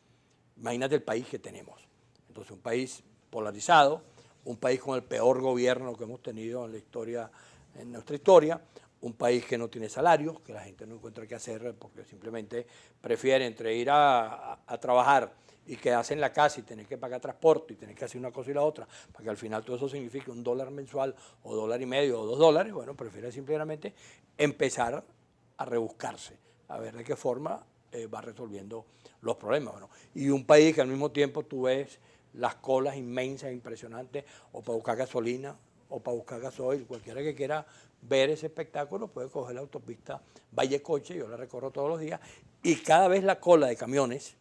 Speaker 2: imagínate el país que tenemos. Entonces, un país polarizado, un país con el peor gobierno que hemos tenido en la historia, en nuestra historia, un país que no tiene salarios, que la gente no encuentra qué hacer porque simplemente prefiere entre ir a trabajar y quedarse en la casa y tener que pagar transporte y tener que hacer una cosa y la otra, para que al final todo eso signifique $1 mensual o $1.50 o $2, bueno, prefiere simplemente empezar a rebuscarse, a ver de qué forma va resolviendo los problemas. Bueno, y un país que al mismo tiempo tú ves las colas inmensas, impresionantes, o para buscar gasolina, o para buscar gasoil, cualquiera que quiera ver ese espectáculo puede coger la autopista Vallecoche, yo la recorro todos los días, y cada vez la cola de camiones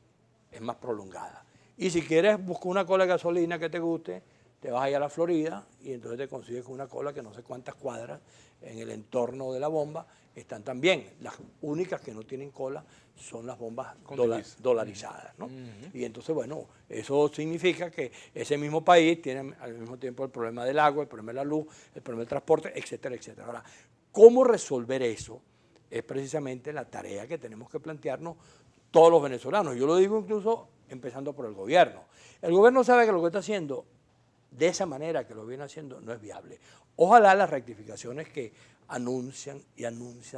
Speaker 2: es más prolongada. Y si quieres buscar una cola de gasolina que te guste, te vas allá a la Florida y entonces te consigues con una cola que no sé cuántas cuadras en el entorno de la bomba están también. Las únicas que no tienen cola son las bombas dolarizadas, ¿no? Y entonces, bueno, eso significa que ese mismo país tiene al mismo tiempo el problema del agua, el problema de la luz, el problema del transporte, etcétera, etcétera. Ahora, ¿cómo resolver eso? Es precisamente la tarea que tenemos que plantearnos todos los venezolanos. Yo lo digo incluso empezando por el gobierno. El gobierno sabe que lo que está haciendo de esa manera que lo viene haciendo no es viable. Ojalá las rectificaciones que anuncian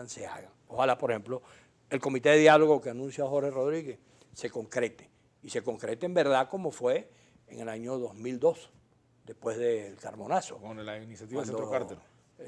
Speaker 2: se hagan. Ojalá, por ejemplo, el comité de diálogo que anuncia Jorge Rodríguez se concrete. Y se concrete en verdad como fue en el año 2002, después del Carbonazo.
Speaker 1: Con la iniciativa Centro Carter.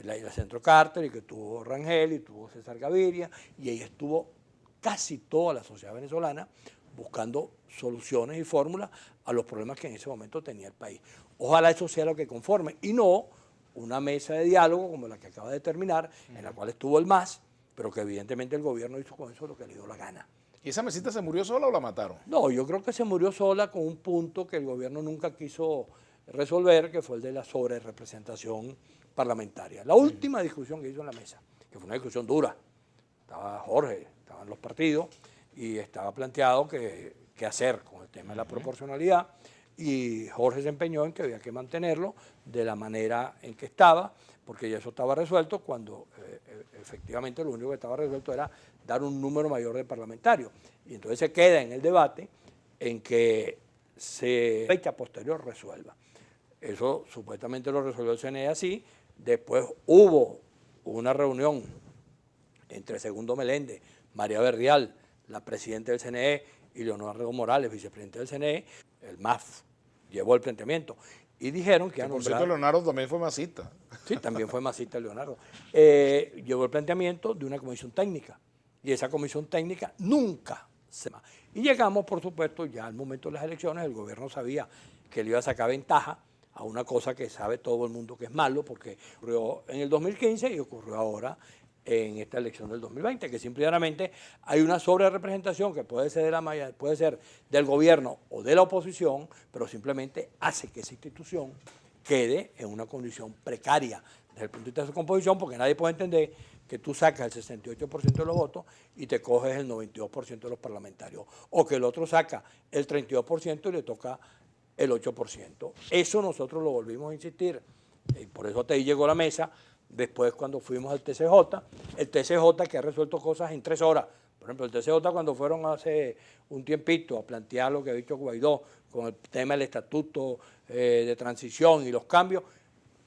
Speaker 2: La Centro Carter, y que tuvo Rangel, y tuvo César Gaviria, y ahí estuvo casi toda la sociedad venezolana buscando soluciones y fórmulas a los problemas que en ese momento tenía el país. Ojalá eso sea lo que conforme, y no una mesa de diálogo como la que acaba de terminar, en la cual estuvo el MAS, pero que evidentemente el gobierno hizo con eso lo que le dio la gana.
Speaker 1: ¿Y esa mesita se murió sola o la mataron?
Speaker 2: No, yo creo que se murió sola con un punto que el gobierno nunca quiso resolver, que fue el de la sobrerepresentación parlamentaria. La última discusión que hizo en la mesa, que fue una discusión dura, estaba Jorge, estaban los partidos, y estaba planteado qué hacer con el tema de la proporcionalidad, y Jorge se empeñó en que había que mantenerlo de la manera en que estaba, porque ya eso estaba resuelto cuando efectivamente lo único que estaba resuelto era dar un número mayor de parlamentarios. Y entonces se queda en el debate en que fecha posterior resuelva. Eso supuestamente lo resolvió el CNE así. Después hubo una reunión entre Segundo Meléndez, María Berrial, la presidenta del CNE, y Leonardo Morales, vicepresidente del CNE. El MAF llevó el planteamiento y dijeron que...
Speaker 1: Por cierto, Leonardo también fue masista.
Speaker 2: Sí, también fue masista Leonardo. Llevó el planteamiento de una comisión técnica, y esa comisión técnica nunca se... Y llegamos, por supuesto, ya al momento de las elecciones. El gobierno sabía que le iba a sacar ventaja a una cosa que sabe todo el mundo que es malo, porque ocurrió en el 2015 y ocurrió ahora en esta elección del 2020, que simplemente hay una sobrerepresentación que puede ser puede ser del gobierno o de la oposición, pero simplemente hace que esa institución quede en una condición precaria desde el punto de vista de su composición, porque nadie puede entender que tú sacas el 68% de los votos y te coges el 92% de los parlamentarios, o que el otro saca el 32% y le toca el 8%. Eso nosotros lo volvimos a insistir, y por eso hasta ahí llegó la mesa. Después, cuando fuimos al TCJ, el TCJ que ha resuelto cosas en 3 horas. Por ejemplo, el TCJ cuando fueron hace un tiempito a plantear lo que ha dicho Guaidó con el tema del estatuto de transición y los cambios,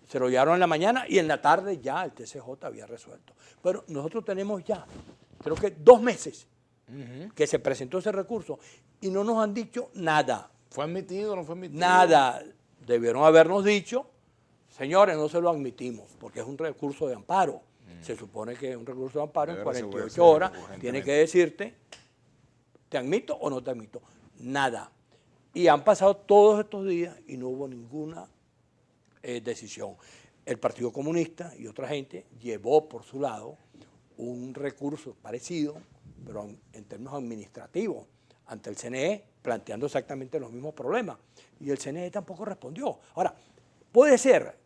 Speaker 2: se lo llevaron en la mañana y en la tarde ya el TCJ había resuelto. Pero nosotros tenemos ya, creo que 2 meses que se presentó ese recurso y no nos han dicho nada.
Speaker 1: ¿Fue admitido o no fue admitido?
Speaker 2: Nada. Debieron habernos dicho: señores, no se lo admitimos, porque es un recurso de amparo. Se supone que es un recurso de amparo en 48 horas. Tiene que decirte, ¿te admito o no te admito? Nada. Y han pasado todos estos días y no hubo ninguna decisión. El Partido Comunista y otra gente llevó por su lado un recurso parecido, pero en términos administrativos, ante el CNE, planteando exactamente los mismos problemas. Y el CNE tampoco respondió. Ahora, puede ser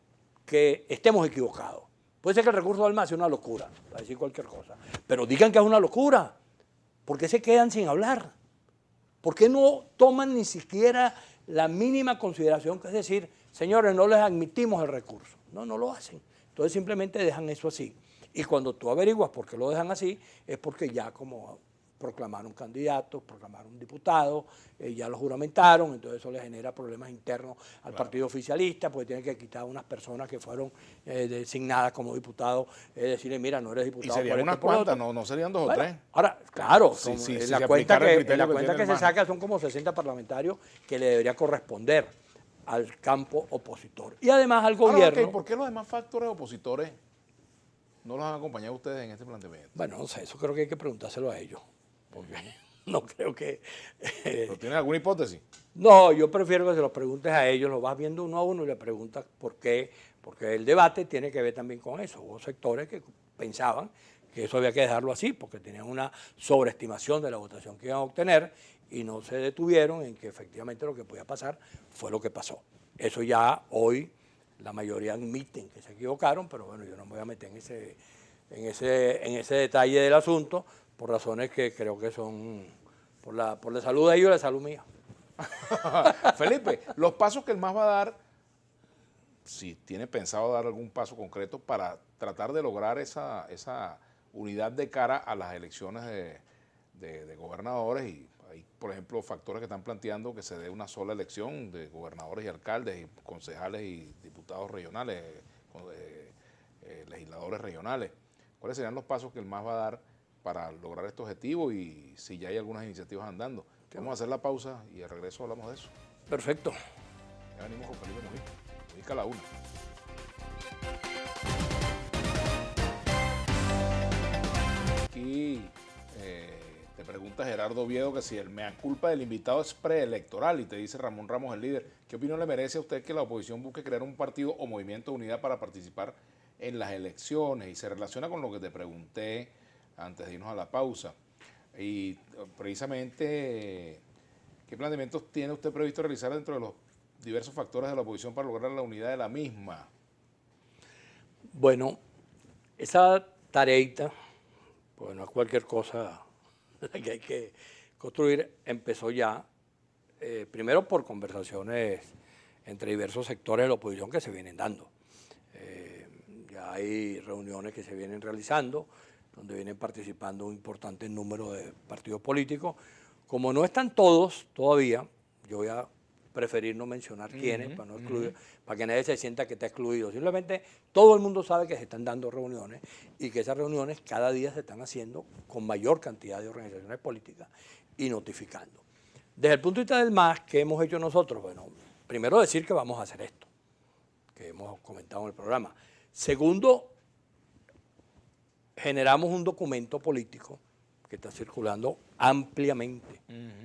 Speaker 2: que estemos equivocados. Puede ser que el recurso del MAS sea una locura, para decir cualquier cosa. Pero digan que es una locura. ¿Por qué se quedan sin hablar? ¿Por qué no toman ni siquiera la mínima consideración, que es decir, señores, no les admitimos el recurso? No, no lo hacen. Entonces simplemente dejan eso así. Y cuando tú averiguas por qué lo dejan así, es porque ya como proclamaron candidatos, proclamaron diputados, ya los juramentaron, entonces eso le genera problemas internos al partido oficialista, porque tienen que quitar a unas personas que fueron designadas como diputados, decirle, mira, no eres diputado.
Speaker 1: Y serían unas cuantas, no serían 2 o 3.
Speaker 2: Ahora, claro,
Speaker 1: la
Speaker 2: cuenta que se saca son como 60 parlamentarios que le debería corresponder al campo opositor. Y además al gobierno.
Speaker 1: Okay, ¿por qué los demás factores opositores no los han acompañado ustedes en este planteamiento?
Speaker 2: Bueno, no sé, eso creo que hay que preguntárselo a ellos. Porque no creo que...
Speaker 1: ¿Pero tienen alguna hipótesis?
Speaker 2: No, yo prefiero que se los preguntes a ellos, los vas viendo uno a uno y le preguntas por qué, porque el debate tiene que ver también con eso. Hubo sectores que pensaban que eso había que dejarlo así, porque tenían una sobreestimación de la votación que iban a obtener y no se detuvieron en que efectivamente lo que podía pasar fue lo que pasó. Eso ya hoy La mayoría admiten que se equivocaron, pero bueno, yo no me voy a meter en ese detalle del asunto por razones que creo que son por la salud de ellos y la salud mía.
Speaker 1: Felipe, los pasos que el MAS va a dar, si tiene pensado dar algún paso concreto para tratar de lograr esa unidad de cara a las elecciones de gobernadores, y hay, por ejemplo, factores que están planteando que se dé una sola elección de gobernadores y alcaldes y concejales y diputados regionales, legisladores regionales. ¿Cuáles serían los pasos que el MAS va a dar para lograr este objetivo y si ya hay algunas iniciativas andando? Vamos a hacer la pausa y al regreso hablamos de eso.
Speaker 2: Perfecto.
Speaker 1: Ya venimos con Felipe Mujica. Mujica a la una. Aquí te pregunta Gerardo Oviedo que si el mea culpa del invitado es preelectoral, y te dice Ramón Ramos, el líder, ¿qué opinión le merece a usted que la oposición busque crear un partido o movimiento de unidad para participar en las elecciones? Y se relaciona con lo que te pregunté antes de irnos a la pausa. Y precisamente, ¿qué planteamientos tiene usted previsto realizar dentro de los diversos factores de la oposición para lograr la unidad de la misma?
Speaker 2: Bueno, esa tareita, pues no es cualquier cosa que hay que construir, empezó ya, primero por conversaciones entre diversos sectores de la oposición que se vienen dando. Ya hay reuniones que se vienen realizando, donde vienen participando un importante número de partidos políticos. Como no están todos todavía, yo voy a preferir no mencionar quiénes, para no excluir, para que nadie se sienta que está excluido. Simplemente todo el mundo sabe que se están dando reuniones y que esas reuniones cada día se están haciendo con mayor cantidad de organizaciones políticas y notificando. Desde el punto de vista del MAS, ¿qué hemos hecho nosotros? Bueno, primero decir que vamos a hacer esto, que hemos comentado en el programa. Segundo, generamos un documento político que está circulando ampliamente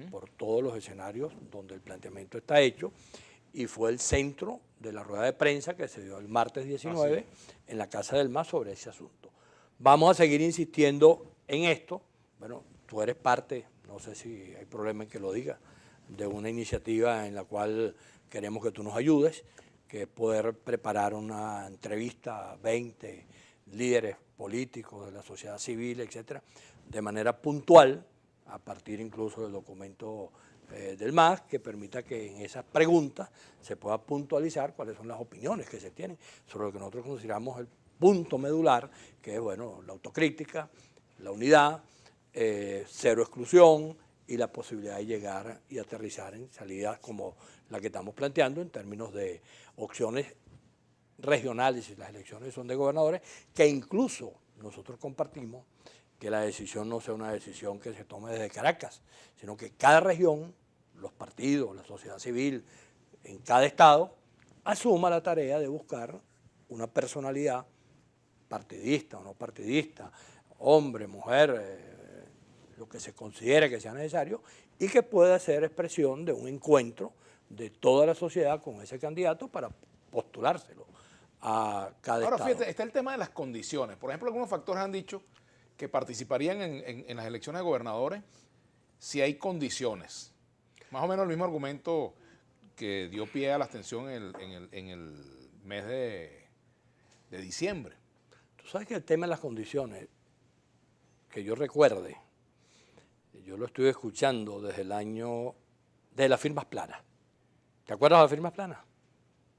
Speaker 2: por todos los escenarios donde el planteamiento está hecho, y fue el centro de la rueda de prensa que se dio el martes 19 en la Casa del MAS sobre ese asunto. Vamos a seguir insistiendo en esto. Bueno, tú eres parte, no sé si hay problema en que lo diga, de una iniciativa en la cual queremos que tú nos ayudes, que es poder preparar una entrevista a 20 líderes políticos de la sociedad civil, etcétera, de manera puntual, a partir incluso del documento del MAS, que permita que en esas preguntas se pueda puntualizar cuáles son las opiniones que se tienen sobre lo que nosotros consideramos el punto medular, que es, bueno, la autocrítica, la unidad, cero exclusión y la posibilidad de llegar y aterrizar en salidas como la que estamos planteando en términos de opciones regionales, si las elecciones son de gobernadores, que incluso nosotros compartimos que la decisión no sea una decisión que se tome desde Caracas, sino que cada región, los partidos, la sociedad civil, en cada estado, asuma la tarea de buscar una personalidad partidista o no partidista, hombre, mujer, lo que se considere que sea necesario, y que pueda ser expresión de un encuentro de toda la sociedad con ese candidato para postulárselo a cada estado.
Speaker 1: Ahora, fíjate, está el tema de las condiciones. Por ejemplo, algunos factores han dicho que participarían en las elecciones de gobernadores si hay condiciones. Más o menos el mismo argumento que dio pie a la abstención en el mes de diciembre.
Speaker 2: Tú sabes que el tema de las condiciones, que yo recuerde, yo lo estoy escuchando desde el año de las firmas planas. ¿Te acuerdas de las firmas planas?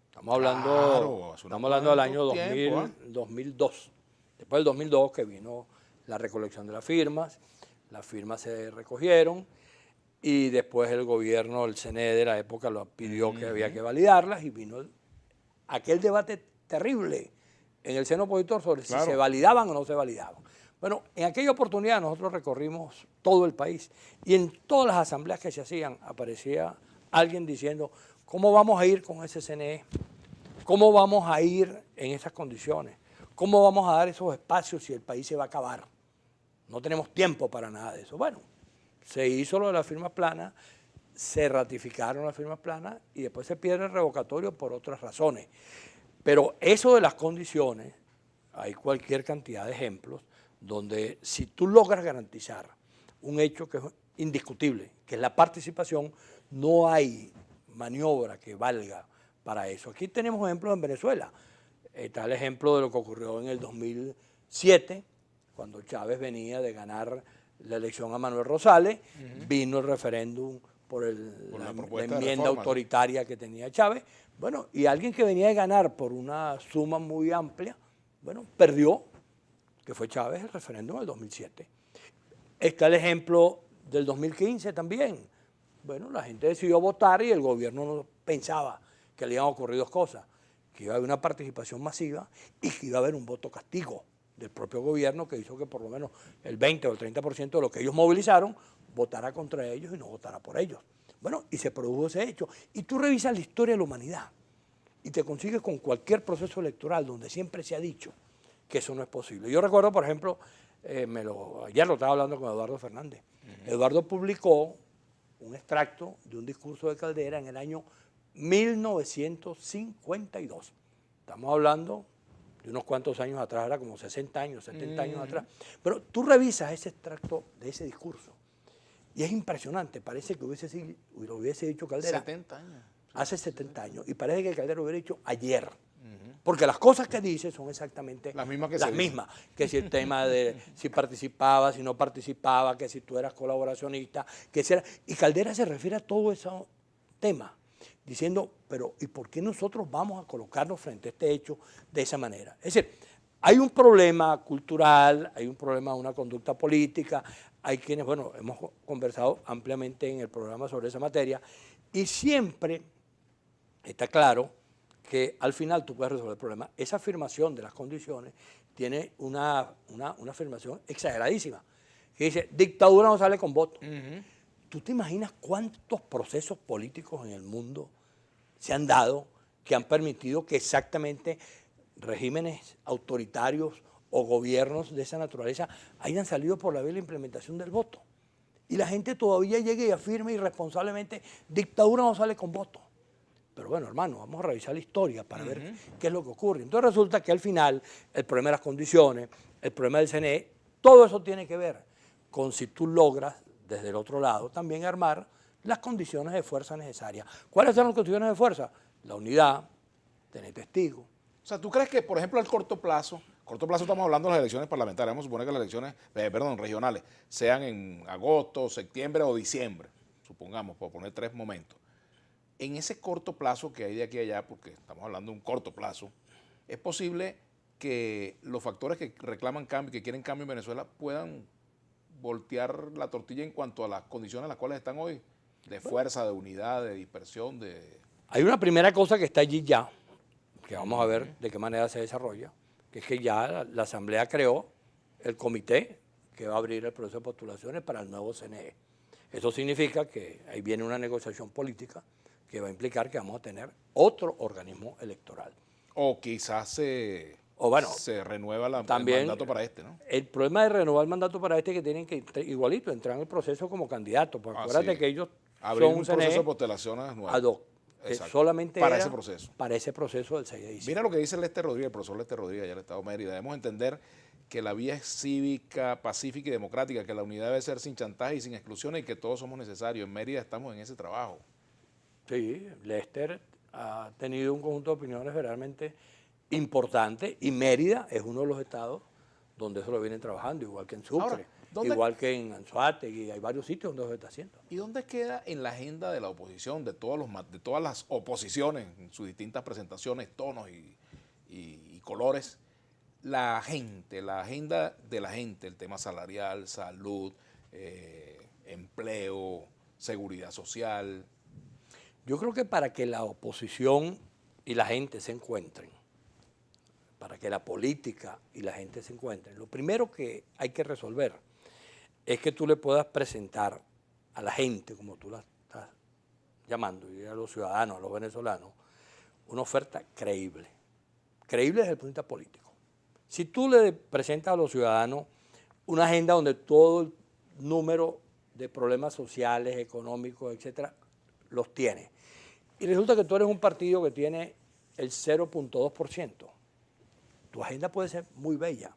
Speaker 2: Estamos hablando del año 2002. Después del 2002 que vino la recolección de las firmas se recogieron y después el gobierno, el CNE de la época lo pidió que había que validarlas y vino aquel debate terrible en el seno opositor sobre si se validaban o no se validaban. Bueno, en aquella oportunidad nosotros recorrimos todo el país y en todas las asambleas que se hacían aparecía alguien diciendo ¿cómo vamos a ir con ese CNE? ¿Cómo vamos a ir en esas condiciones? ¿Cómo vamos a dar esos espacios si el país se va a acabar? No tenemos tiempo para nada de eso. Bueno, se hizo lo de las firmas planas, se ratificaron las firmas planas y después se pierde el revocatorio por otras razones. Pero eso de las condiciones, hay cualquier cantidad de ejemplos donde si tú logras garantizar un hecho que es indiscutible, que es la participación, no hay maniobra que valga para eso. Aquí tenemos ejemplos en Venezuela. Está el ejemplo de lo que ocurrió en el 2007, cuando Chávez venía de ganar la elección a Manuel Rosales, vino el referéndum por la enmienda autoritaria que tenía Chávez. Bueno, y alguien que venía de ganar por una suma muy amplia, bueno, perdió, que fue Chávez, el referéndum del 2007. Está el ejemplo del 2015 también. Bueno, la gente decidió votar y el gobierno no pensaba que le iban a ocurrir dos cosas, que iba a haber una participación masiva y que iba a haber un voto castigo del propio gobierno que hizo que por lo menos el 20 o el 30% de lo que ellos movilizaron votara contra ellos y no votara por ellos. Bueno, y se produjo ese hecho. Y tú revisas la historia de la humanidad y te consigues con cualquier proceso electoral donde siempre se ha dicho que eso no es posible. Yo recuerdo, por ejemplo, ayer lo estaba hablando con Eduardo Fernández. Eduardo publicó un extracto de un discurso de Caldera en el año 1952. Estamos hablando de unos cuantos años atrás, era como 60 años, 70 años atrás. Pero tú revisas ese extracto de ese discurso y es impresionante, parece que lo hubiese dicho Caldera.
Speaker 1: 70 años.
Speaker 2: Hace 70 años. Y parece que Caldera lo hubiera dicho ayer. Porque las cosas que dice son exactamente
Speaker 1: las mismas.
Speaker 2: Que si el tema de si participaba, si no participaba, que si tú eras colaboracionista, que si era... Y Caldera se refiere a todo ese tema, diciendo, pero ¿y por qué nosotros vamos a colocarnos frente a este hecho de esa manera? Es decir, hay un problema cultural, hay un problema de una conducta política, hay quienes, bueno, hemos conversado ampliamente en el programa sobre esa materia, y siempre está claro que al final tú puedes resolver el problema. Esa afirmación de las condiciones tiene una afirmación exageradísima, que dice, dictadura no sale con voto. ¿Tú te imaginas cuántos procesos políticos en el mundo se han dado que han permitido que exactamente regímenes autoritarios o gobiernos de esa naturaleza hayan salido por la vía de la implementación del voto? Y la gente todavía llega y afirma irresponsablemente, dictadura no sale con voto. Pero bueno, hermano, vamos a revisar la historia para ver qué es lo que ocurre. Entonces resulta que al final el problema de las condiciones, el problema del CNE, todo eso tiene que ver con si tú logras, desde el otro lado, también armar las condiciones de fuerza necesarias. ¿Cuáles son las condiciones de fuerza? La unidad, tener testigos.
Speaker 1: O sea, ¿tú crees que, por ejemplo, al corto plazo estamos hablando de las elecciones parlamentarias, vamos a suponer que las elecciones, regionales, sean en agosto, septiembre o diciembre, supongamos, por poner 3 momentos. En ese corto plazo que hay de aquí a allá, porque estamos hablando de un corto plazo, es posible que los factores que reclaman cambio, que quieren cambio en Venezuela, puedan voltear la tortilla en cuanto a las condiciones en las cuales están hoy, de fuerza, de unidad, de dispersión, de...
Speaker 2: Hay una primera cosa que está allí ya, que vamos a ver de qué manera se desarrolla, que es que ya la Asamblea creó el comité que va a abrir el proceso de postulaciones para el nuevo CNE. Eso significa que ahí viene una negociación política que va a implicar que vamos a tener otro organismo electoral.
Speaker 1: O quizás se renueva el mandato para este, ¿no?
Speaker 2: El problema de renovar el mandato para este es que tienen que igualito entrar en el proceso como candidato. Porque acuérdate que ellos
Speaker 1: abrir
Speaker 2: son
Speaker 1: un proceso de postulaciones nuevas.
Speaker 2: Ad hoc. Solamente
Speaker 1: para ese proceso.
Speaker 2: Para ese proceso del 6 de diciembre.
Speaker 1: Mira lo que dice Lester Rodríguez, el profesor Lester Rodríguez, allá del Estado de Mérida. Debemos entender que la vía es cívica, pacífica y democrática, que la unidad debe ser sin chantaje y sin exclusiones y que todos somos necesarios. En Mérida estamos en ese trabajo.
Speaker 2: Sí, Lester ha tenido un conjunto de opiniones realmente importante y Mérida es uno de los estados donde eso lo vienen trabajando, igual que en Sucre, igual que en Anzoátegui, hay varios sitios donde se está haciendo.
Speaker 1: ¿Y dónde queda en la agenda de la oposición, de todas las oposiciones, en sus distintas presentaciones, tonos y colores, la agenda de la gente, el tema salarial, salud, empleo, seguridad social?
Speaker 2: Yo creo que para que la oposición y la gente se encuentren, para que la política y la gente se encuentren, lo primero que hay que resolver es que tú le puedas presentar a la gente, como tú la estás llamando, y a los ciudadanos, a los venezolanos, una oferta creíble. Creíble desde el punto de vista político. Si tú le presentas a los ciudadanos una agenda donde todo el número de problemas sociales, económicos, etcétera, los tiene, y resulta que tú eres un partido que tiene el 0.2%, tu agenda puede ser muy bella,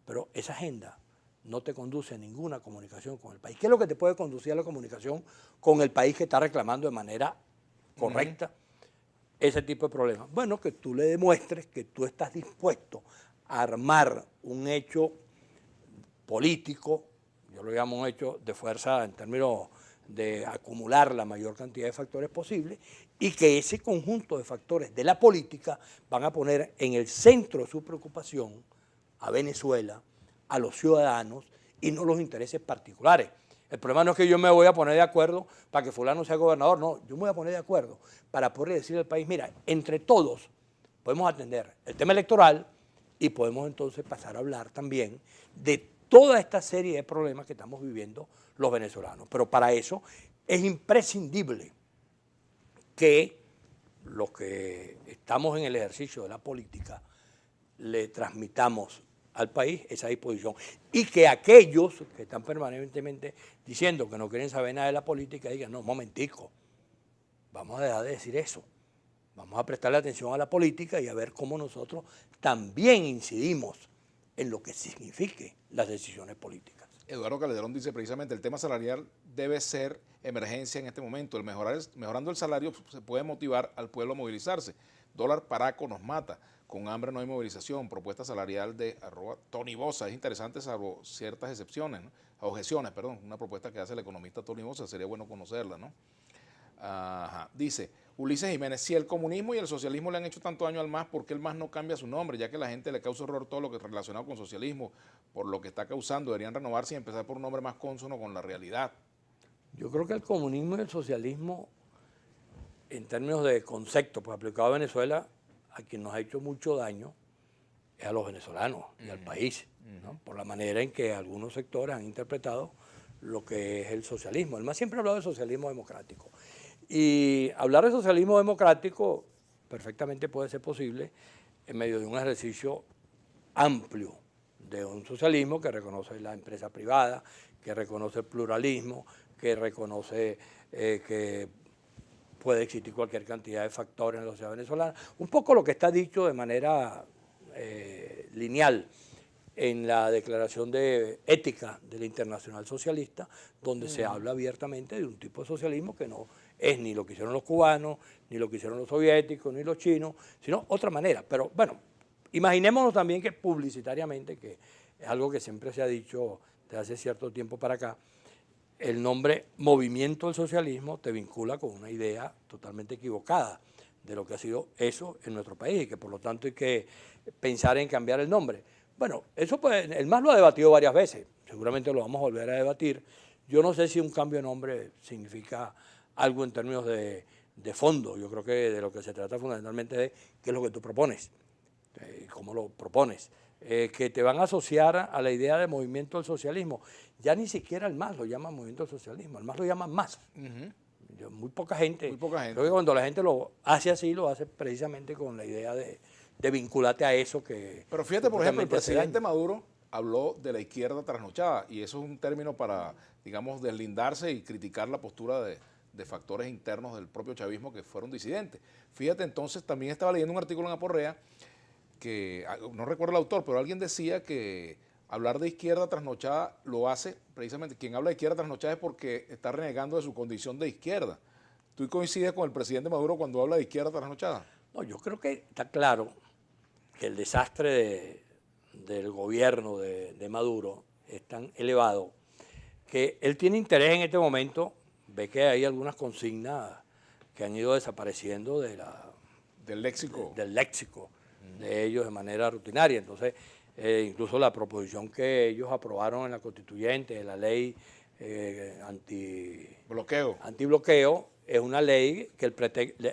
Speaker 2: pero esa agenda no te conduce a ninguna comunicación con el país. ¿Qué es lo que te puede conducir a la comunicación con el país que está reclamando de manera correcta ese tipo de problemas? Bueno, que tú le demuestres que tú estás dispuesto a armar un hecho político, yo lo llamo un hecho de fuerza en términos de acumular la mayor cantidad de factores posible, y que ese conjunto de factores de la política van a poner en el centro de su preocupación a Venezuela, a los ciudadanos, y no los intereses particulares. El problema no es que yo me voy a poner de acuerdo para que fulano sea gobernador, no, yo me voy a poner de acuerdo para poder decirle al país, mira, entre todos podemos atender el tema electoral y podemos entonces pasar a hablar también de toda esta serie de problemas que estamos viviendo los venezolanos. Pero para eso es imprescindible que los que estamos en el ejercicio de la política le transmitamos al país esa disposición, y que aquellos que están permanentemente diciendo que no quieren saber nada de la política digan, no, un momentico, vamos a dejar de decir eso, vamos a prestarle atención a la política y a ver cómo nosotros también incidimos en lo que signifique las decisiones políticas.
Speaker 1: Eduardo Calderón dice precisamente el tema salarial debe ser emergencia en este momento. Mejorando el salario se puede motivar al pueblo a movilizarse. Dólar paraco nos mata. Con hambre no hay movilización. Propuesta salarial de @Tony Bosa. Es interesante salvo ciertas excepciones, ¿no? Objeciones, perdón. Una propuesta que hace el economista Tony Bosa. Sería bueno conocerla, ¿no? Ajá. Dice Ulises Jiménez, si el comunismo y el socialismo le han hecho tanto daño al MAS, ¿por qué el MAS no cambia su nombre? Ya que la gente le causa horror todo lo que es relacionado con socialismo, por lo que está causando, deberían renovarse y empezar por un nombre más cónsono con la realidad.
Speaker 2: Yo creo que el comunismo y el socialismo, en términos de concepto, pues aplicado a Venezuela, a quien nos ha hecho mucho daño es a los venezolanos y al país, ¿no? Por la manera en que algunos sectores han interpretado lo que es el socialismo. El MAS siempre ha hablado de socialismo democrático. Y hablar de socialismo democrático perfectamente puede ser posible en medio de un ejercicio amplio de un socialismo que reconoce la empresa privada, que reconoce el pluralismo, que reconoce que puede existir cualquier cantidad de factores en la sociedad venezolana. Un poco lo que está dicho de manera lineal en la Declaración de Ética de la Internacional Socialista, donde se habla abiertamente de un tipo de socialismo que no es ni lo que hicieron los cubanos, ni lo que hicieron los soviéticos, ni los chinos, sino otra manera. Pero bueno, imaginémonos también que publicitariamente, que es algo que siempre se ha dicho desde hace cierto tiempo para acá, el nombre Movimiento del Socialismo te vincula con una idea totalmente equivocada de lo que ha sido eso en nuestro país y que por lo tanto hay que pensar en cambiar el nombre. Bueno, eso pues, el MAS lo ha debatido varias veces, seguramente lo vamos a volver a debatir. Yo no sé si un cambio de nombre significa algo en términos de fondo. Yo creo que de lo que se trata fundamentalmente es qué es lo que tú propones, cómo lo propones. Que te van a asociar a la idea de movimiento del socialismo. Ya ni siquiera el MAS lo llama movimiento del socialismo, el MAS lo llama MAS. Muy poca gente.
Speaker 1: Muy poca gente.
Speaker 2: Creo que cuando la gente lo hace así, lo hace precisamente con la idea de vincularte a eso que...
Speaker 1: Pero fíjate, por ejemplo, el presidente Maduro habló de la izquierda trasnochada y eso es un término para, digamos, deslindarse y criticar la postura de factores internos del propio chavismo que fueron disidentes. Fíjate, entonces, también estaba leyendo un artículo en Aporrea que, no recuerdo el autor, pero alguien decía que hablar de izquierda trasnochada lo hace, precisamente, quien habla de izquierda trasnochada es porque está renegando de su condición de izquierda. ¿Tú coincides con el presidente Maduro cuando habla de izquierda trasnochada?
Speaker 2: No, yo creo que está claro que el desastre del gobierno de Maduro es tan elevado que él tiene interés en este momento, ve que hay algunas consignas que han ido desapareciendo del léxico de ellos de manera rutinaria. Entonces, incluso la proposición que ellos aprobaron en la constituyente de la ley antibloqueo es una ley que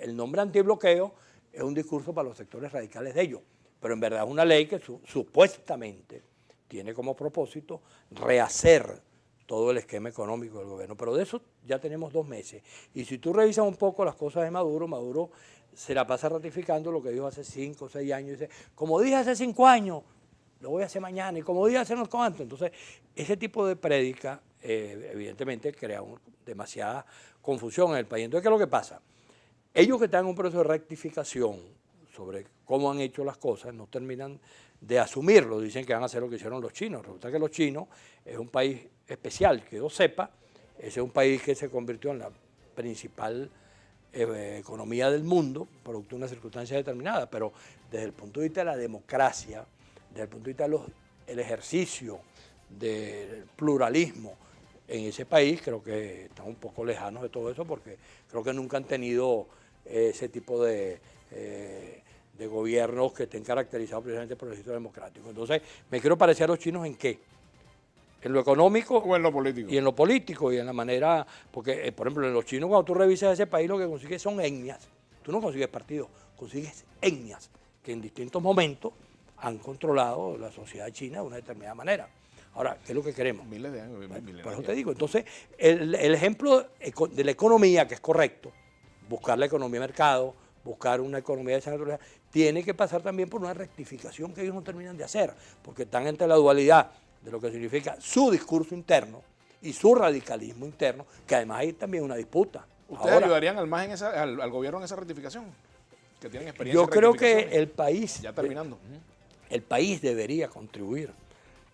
Speaker 2: el nombre antibloqueo es un discurso para los sectores radicales de ellos, pero en verdad es una ley que supuestamente tiene como propósito rehacer todo el esquema económico del gobierno. Pero de eso ya tenemos 2 meses. Y si tú revisas un poco las cosas de Maduro, Maduro se la pasa ratificando lo que dijo hace 5 o 6 años. Dice, como dije hace 5 años, lo voy a hacer mañana. Y como dije hace no sé cuánto. Entonces, ese tipo de prédica, evidentemente, crea demasiada confusión en el país. Entonces, ¿qué es lo que pasa? Ellos que están en un proceso de rectificación sobre cómo han hecho las cosas, no terminan de asumirlo. Dicen que van a hacer lo que hicieron los chinos. Resulta que los chinos es un país especial, que yo sepa, ese es un país que se convirtió en la principal economía del mundo, producto de una circunstancia determinada, pero desde el punto de vista de la democracia, desde el punto de vista del ejercicio del pluralismo en ese país, creo que están un poco lejanos de todo eso, porque creo que nunca han tenido ese tipo de gobiernos que estén caracterizados precisamente por el ejercicio democrático. Entonces, me quiero parecer a los chinos ¿en qué? En lo económico
Speaker 1: o en lo político.
Speaker 2: Y en lo político y en la manera, porque por ejemplo en los chinos cuando tú revisas ese país lo que consigues son etnias, tú no consigues partidos, consigues etnias que en distintos momentos han controlado la sociedad china de una determinada manera. Ahora, ¿qué es lo que queremos?
Speaker 1: Miles de años.
Speaker 2: Por eso te digo, entonces el ejemplo de la economía, que es correcto, buscar la economía de mercado, buscar una economía de esa naturaleza, tiene que pasar también por una rectificación que ellos no terminan de hacer, porque están entre la dualidad de lo que significa su discurso interno y su radicalismo interno, que además hay también una disputa.
Speaker 1: ¿Ustedes ayudarían al MAS al gobierno en esa rectificación? Que tienen experiencia.
Speaker 2: Yo creo que el país,
Speaker 1: ya terminando,
Speaker 2: el país debería contribuir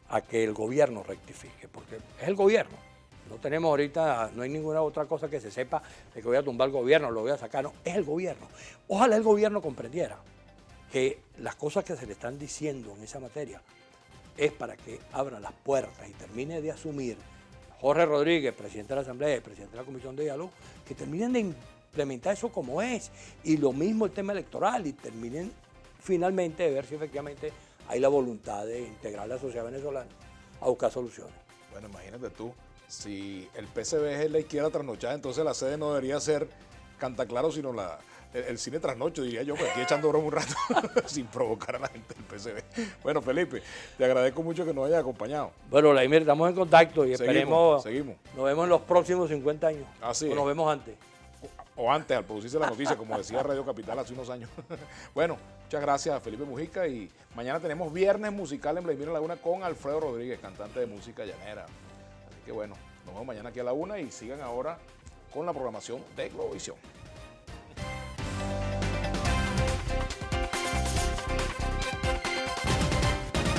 Speaker 2: a que el gobierno rectifique, porque es el gobierno. No tenemos ahorita, no hay ninguna otra cosa que se sepa de que voy a tumbar el gobierno, lo voy a sacar, no, es el gobierno. Ojalá el gobierno comprendiera que las cosas que se le están diciendo en esa materia es para que abra las puertas y termine de asumir Jorge Rodríguez, presidente de la Asamblea y presidente de la Comisión de Diálogo, que terminen de implementar eso como es. Y lo mismo el tema electoral, y terminen finalmente de ver si efectivamente hay la voluntad de integrar a la sociedad venezolana a buscar soluciones.
Speaker 1: Bueno, imagínate tú, si el PCB es la izquierda trasnochada, entonces la sede no debería ser Cantaclaro, sino el cine trasnocho, diría yo, pues aquí echando broma un rato sin provocar a la gente del PCB. Bueno, Felipe, te agradezco mucho que nos hayas acompañado.
Speaker 2: Bueno, Vladimir, estamos en contacto y
Speaker 1: seguimos.
Speaker 2: Nos vemos en los próximos 50 años.
Speaker 1: Así
Speaker 2: o nos vemos antes.
Speaker 1: O antes, al producirse la noticia, como decía Radio Capital hace unos años. Bueno, muchas gracias a Felipe Mujica y mañana tenemos Viernes Musical en Vladimir Laguna con Alfredo Rodríguez, cantante de música llanera. Así que bueno, nos vemos mañana aquí a la 1 y sigan ahora con la programación de Globovisión.